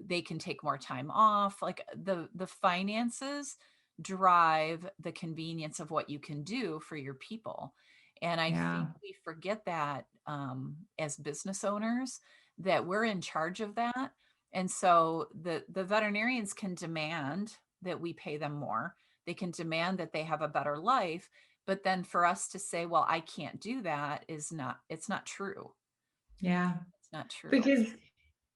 They can take more time off. Like the finances drive the convenience of what you can do for your people. And I think we forget that as business owners, that we're in charge of that. And so the veterinarians can demand that we pay them more. They can demand that they have a better life. But then for us to say, well, I can't do that it's not true. Yeah. It's not true. Because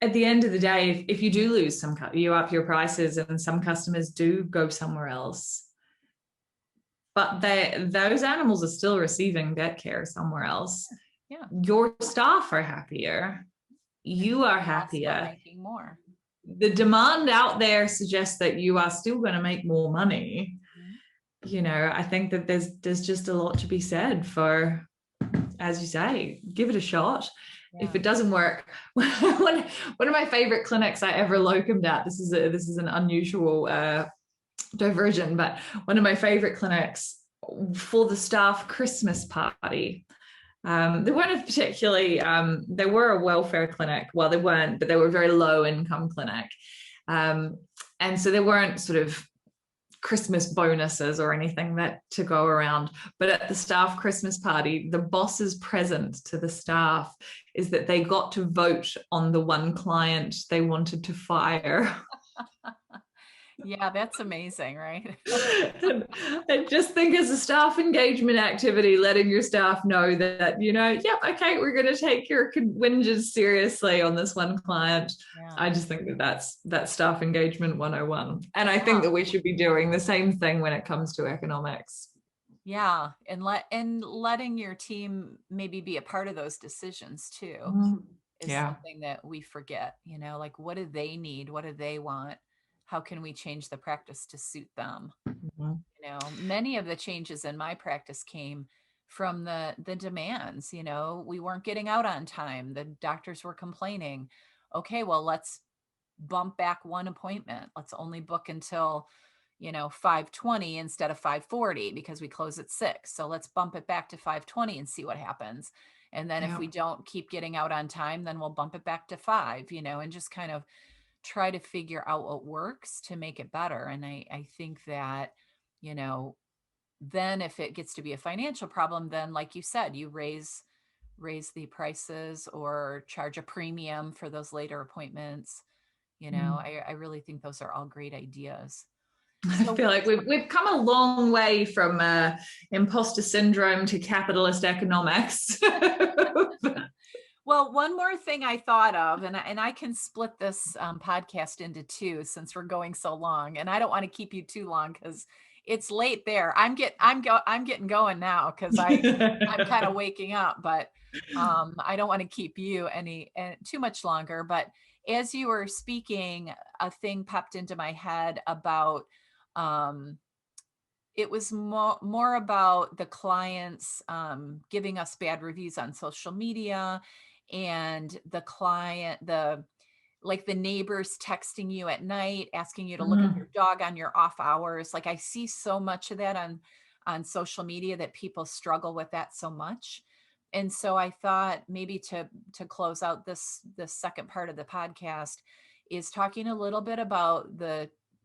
at the end of the day, if you do lose you up your prices and some customers do go somewhere else, but those animals are still receiving vet care somewhere else. Yeah. Your staff are happier. You are happier. Making more. The demand out there suggests that you are still going to make more money. Mm-hmm. I think that there's just a lot to be said for, as you say, give it a shot. Yeah. If it doesn't work, one of my favorite clinics I ever locumed at, this is an unusual diversion, but one of my favorite clinics, for the staff Christmas party, They weren't particularly, they were a welfare clinic. Well, they weren't, but they were a very low income clinic. And so there weren't sort of Christmas bonuses or anything that to go around. But at the staff Christmas party, the boss's present to the staff is that they got to vote on the one client they wanted to fire. Yeah, that's amazing, right? I just think as a staff engagement activity, letting your staff know that, yep, okay, we're going to take your whinges seriously on this one client. Yeah. I just think that's staff engagement 101. And I think that we should be doing the same thing when it comes to economics. Yeah, and letting your team maybe be a part of those decisions too is something that we forget, like what do they need? What do they want? How can we change the practice to suit them? Many of the changes in my practice came from the demands. We weren't getting out on time. The doctors were complaining. Okay, well, let's bump back one appointment. Let's only book until 5:20 instead of 5:40 because we close at 6. So let's bump it back to 5:20 and see what happens. And then if we don't keep getting out on time, then we'll bump it back to 5, and just kind of try to figure out what works to make it better. And I think that, then if it gets to be a financial problem, then like you said, you raise the prices or charge a premium for those later appointments. I really think those are all great ideas. I feel like we've come a long way from imposter syndrome to capitalist economics. Well, one more thing I thought of, and I can split this podcast into two since we're going so long, and I don't want to keep you too long because it's late there. I'm getting going now because I'm kind of waking up, but I don't want to keep you too much longer. But as you were speaking, a thing popped into my head about it was more about the clients giving us bad reviews on social media, and the neighbors texting you at night asking you to look at your dog on your off hours. Like I see so much of that on social media, that people struggle with that so much. And so I thought maybe to close out this second part of the podcast is talking a little bit about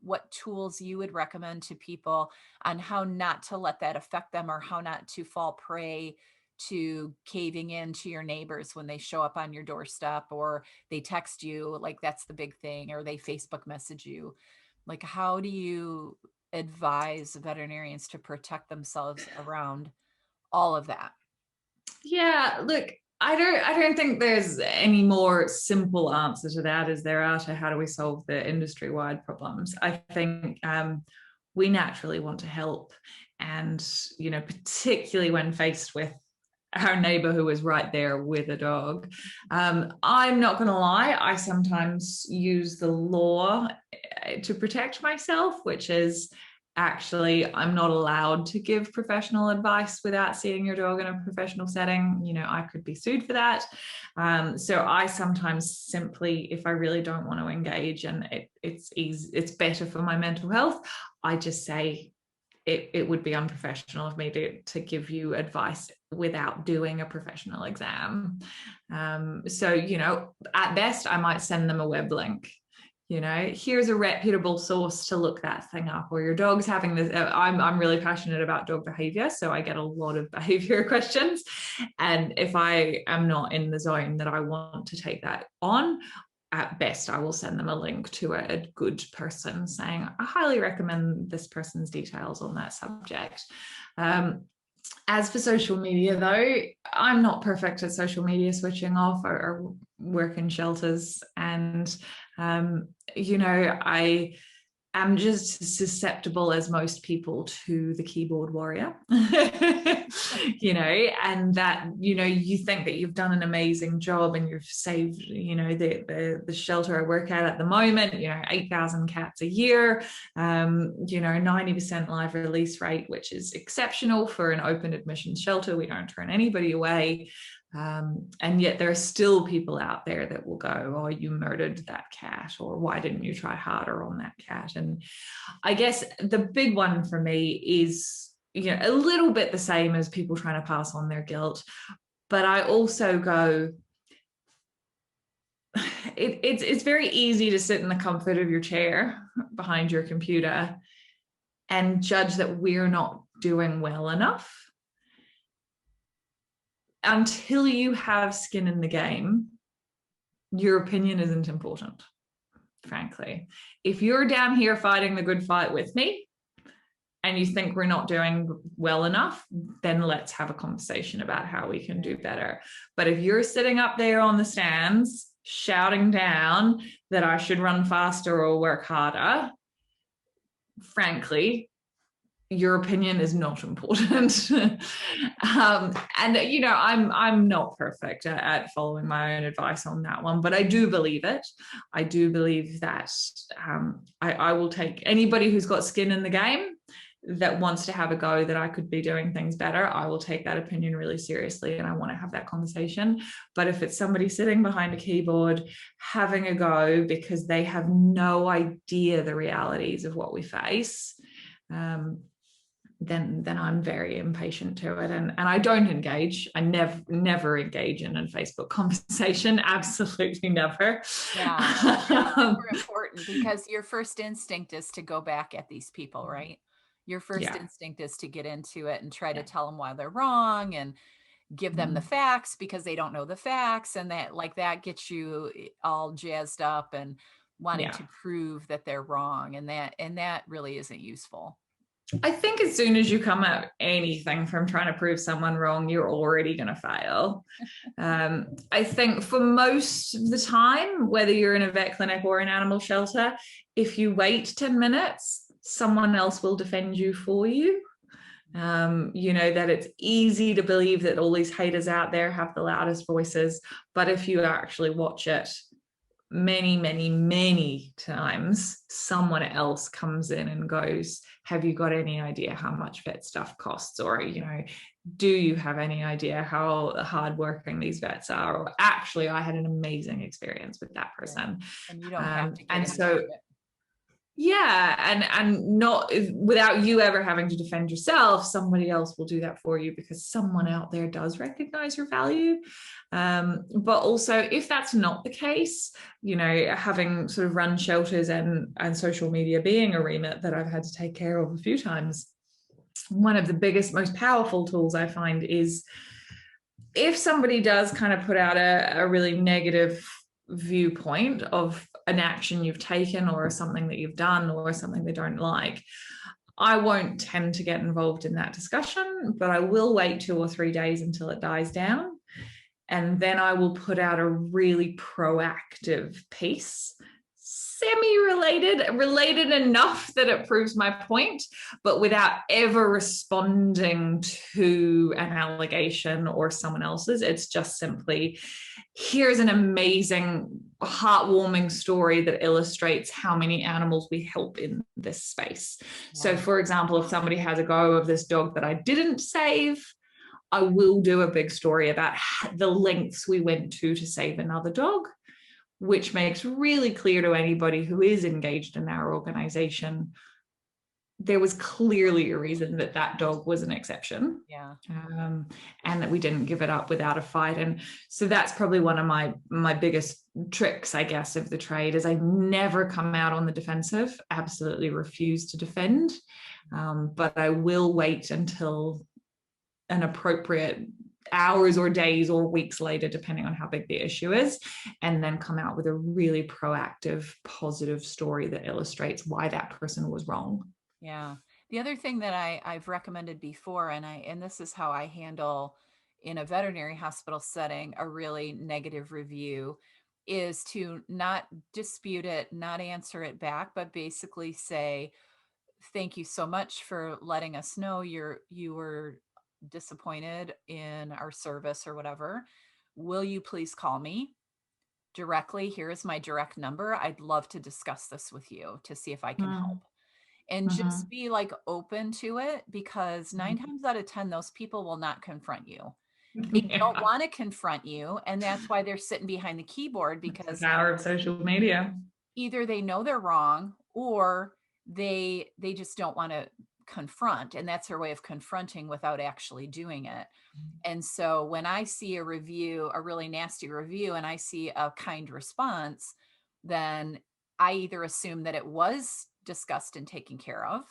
what tools you would recommend to people on how not to let that affect them, or how not to fall prey to caving in to your neighbors when they show up on your doorstep, or they text you, like that's the big thing, or they Facebook message you. Like, how do you advise veterinarians to protect themselves around all of that? Yeah, look, I don't think there's any more simple answer to that as there are to how do we solve the industry-wide problems. I think we naturally want to help, and particularly when faced with our neighbor who is right there with a dog. I'm not going to lie, I sometimes use the law to protect myself, which is actually I'm not allowed to give professional advice without seeing your dog in a professional setting. I could be sued for that. So I sometimes simply, if I really don't want to engage and it's better for my mental health, I just say it would be unprofessional of me to give you advice without doing a professional exam. So, at best, I might send them a web link. Here's a reputable source to look that thing up, or your dog's having this. I'm really passionate about dog behavior, so I get a lot of behavior questions. And if I am not in the zone that I want to take that on, at best, I will send them a link to a good person saying, I highly recommend this person's details on that subject. As for social media, though, I'm not perfect at social media switching off. or work in shelters, and I am just susceptible as most people to the keyboard warrior. And that you think that you've done an amazing job and you've saved the shelter I work at the moment 8,000 cats a year, 90% live release rate, which is exceptional for an open admission shelter. We don't turn anybody away. And yet there are still people out there that will go, oh, you murdered that cat, or why didn't you try harder on that cat? And I guess the big one for me is, a little bit the same as people trying to pass on their guilt, But I also go, it's very easy to sit in the comfort of your chair behind your computer and judge that we're not doing well enough until you have skin in the game. Your opinion isn't important, frankly. If you're down here fighting the good fight with me and you think we're not doing well enough, then let's have a conversation about how we can do better. But if you're sitting up there on the stands shouting down that I should run faster or work harder, frankly, your opinion is not important. And you know, I'm not perfect at following my own advice on that one, but I do believe it. I do believe that I will take anybody who's got skin in the game that wants to have a go that I could be doing things better. I will take that opinion really seriously, and I want to have that conversation. But if it's somebody sitting behind a keyboard having a go because they have no idea the realities of what we face, then I'm very impatient to it, and I don't engage. I never engage in a Facebook conversation. Absolutely never. Yeah, that's super important, because your first instinct is to go back at these people, right? Your first instinct is to get into it and try to tell them why they're wrong and give them the facts, because they don't know the facts, and that gets you all jazzed up and wanting to prove that they're wrong, and that really isn't useful. I think as soon as you come at anything from trying to prove someone wrong, you're already going to fail. I think for most of the time, whether you're in a vet clinic or an animal shelter, if you wait 10 minutes, someone else will defend you for you. You know, that it's easy to believe that all these haters out there have the loudest voices, but if you actually watch it, many times someone else comes in and goes, have you got any idea how much vet stuff costs? Or, you know, do you have any idea how hardworking these vets are? Or actually, I had an amazing experience with that person. And you don't have to get and into so it. yeah, and not without you ever having to defend yourself, somebody else will do that for you because someone out there does recognize your value. But also, if that's not the case, you know, having sort of run shelters and social media being a remit that I've had to take care of a few times, one of the biggest, most powerful tools I find is if somebody does kind of put out a really negative viewpoint of an action you've taken or something that you've done or something they don't like, I won't tend to get involved in that discussion, but I will wait 2 or 3 days until it dies down. And then I will put out a really proactive piece, related enough that it proves my point, but without ever responding to an allegation or someone else's. It's just simply, here's an amazing, heartwarming story that illustrates how many animals we help in this space. Wow. So, for example, if somebody has a go of this dog that I didn't save, I will do a big story about the lengths we went to save another dog, which makes really clear to anybody who is engaged in our organization, there was clearly a reason that that dog was an exception. Yeah. And that we didn't give it up without a fight. And so that's probably one of my biggest tricks, I guess, of the trade, is I never come out on the defensive, absolutely refuse to defend. But I will wait until an appropriate hours or days or weeks later, depending on how big the issue is, and then come out with a really proactive, positive story that illustrates why that person was wrong. Yeah. The other thing that I've recommended before, and this is how I handle in a veterinary hospital setting a really negative review, is to not dispute it, not answer it back, but basically say, thank you so much for letting us know you were disappointed in our service or whatever. Will you please call me directly? Here is my direct number. I'd love to discuss this with you to see if I can help. And just be like open to it, because 9 times out of 10, those people will not confront you. They don't want to confront you. And that's why they're sitting behind the keyboard, because the power of social media. Either they know they're wrong, or they just don't want to confront, and that's her way of confronting without actually doing it. And so when I see a review, a really nasty review, and I see a kind response, then I either assume that it was discussed and taken care of,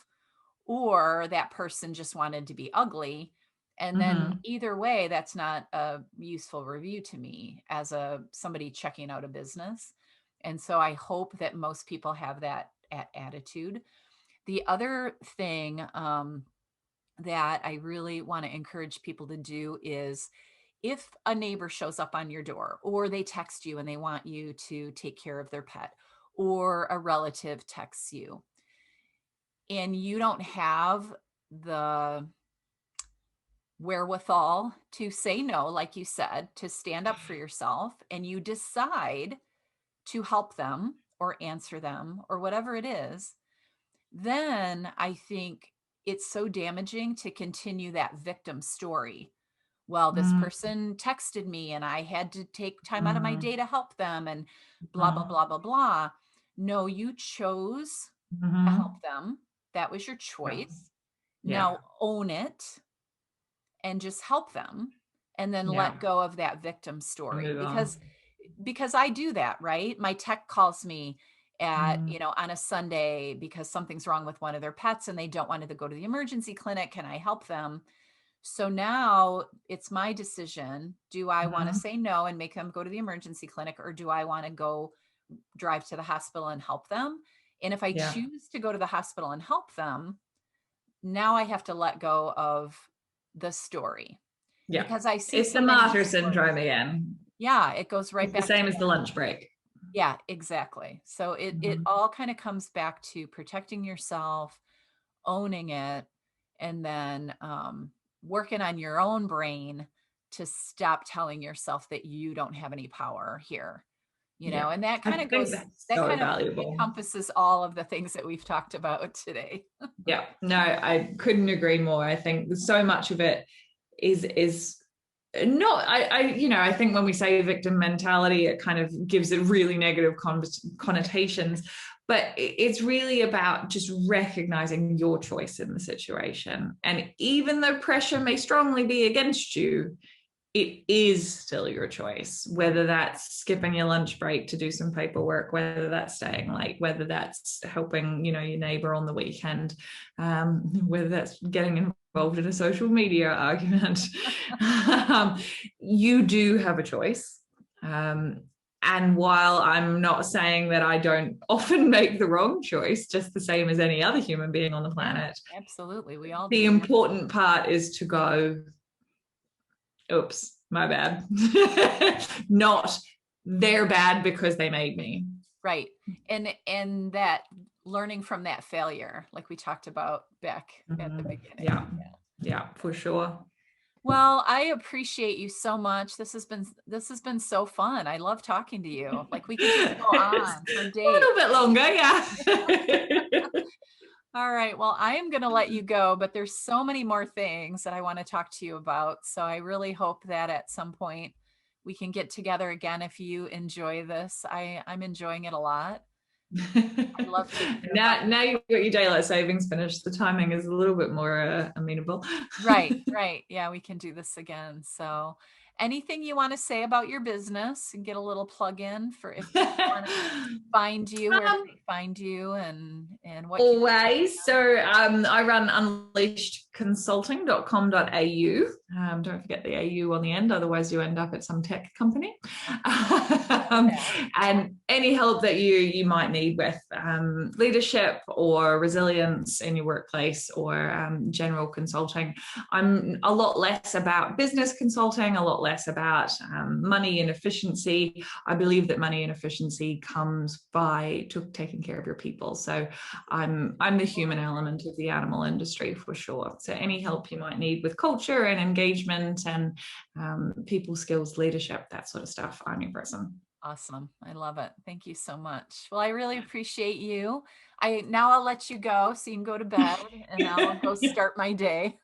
or that person just wanted to be ugly. And then either way, that's not a useful review to me as somebody checking out a business. And so I hope that most people have that attitude. The other thing that I really want to encourage people to do is, if a neighbor shows up on your door, or they text you and they want you to take care of their pet, or a relative texts you, and you don't have the wherewithal to say no, like you said, to stand up for yourself, and you decide to help them or answer them or whatever it is, then I think it's so damaging to continue that victim story. Well, this person texted me and I had to take time out of my day to help them, and blah, blah, blah, blah, blah. No, you chose to help them. That was your choice. Now own it and just help them, and then let go of that victim story, because I do that, right? My tech calls me at, on a Sunday because something's wrong with one of their pets and they don't want to go to the emergency clinic. Can I help them? So now it's my decision. Do I want to say no and make them go to the emergency clinic, or do I want to go drive to the hospital and help them? And if I choose to go to the hospital and help them, now I have to let go of the story. Yeah. Because I see it's the Martyr Syndrome again. Yeah, it goes right back the same as the lunch break. Yeah, exactly. So it all kind of comes back to protecting yourself, owning it, and then working on your own brain to stop telling yourself that you don't have any power here. And that kind of goes, that so kind valuable. of encompasses all of the things that we've talked about today. Yeah, no, I couldn't agree more. I think so much of it is not, I think when we say victim mentality, it kind of gives it really negative connotations, but it's really about just recognizing your choice in the situation. And even though pressure may strongly be against you, it is still your choice, whether that's skipping your lunch break to do some paperwork, whether that's staying late, whether that's helping, your neighbor on the weekend, whether that's getting involved in a social media argument. You do have a choice. And while I'm not saying that I don't often make the wrong choice, just the same as any other human being on the planet. Absolutely. We all the do. important part is to go, oops, my bad. Not they're bad because they made me. Right. And that learning from that failure, like we talked about back at the beginning. Yeah, for sure. Well, I appreciate you so much. This has been so fun. I love talking to you. Like, we could just go on for days. A little bit longer, yeah. All right. Well, I am going to let you go, but there's so many more things that I want to talk to you about. So I really hope that at some point we can get together again if you enjoy this. I'm enjoying it a lot. I'd love to. Now you've got your daylight savings finished. The timing is a little bit more amenable. Right. Yeah, we can do this again. So anything you want to say about your business, and get a little plug in for if people want to find you, where do they find you, and what? Always. So I run unleashedconsulting.com.au. Don't forget the AU on the end, otherwise you end up at some tech company. And any help that you might need with leadership or resilience in your workplace, or general consulting. I'm a lot less about business consulting, a lot less about money and efficiency. I believe that money and efficiency comes by taking care of your people. So I'm the human element of the animal industry for sure. So any help you might need with culture and engagement and people skills, leadership, that sort of stuff, I'm your person. Awesome. I love it. Thank you so much. Well, I really appreciate you. I'll let you go so you can go to bed, and I'll go start my day.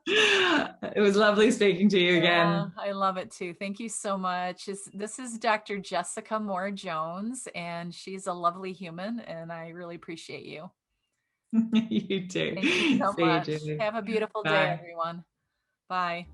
It was lovely speaking to you again. I love it too. Thank you so much. This is Dr. Jessica Moore Jones, and she's a lovely human, and I really appreciate you. You too. Thank you so See you, much. Julie. Have a beautiful day, Bye. everyone. Bye.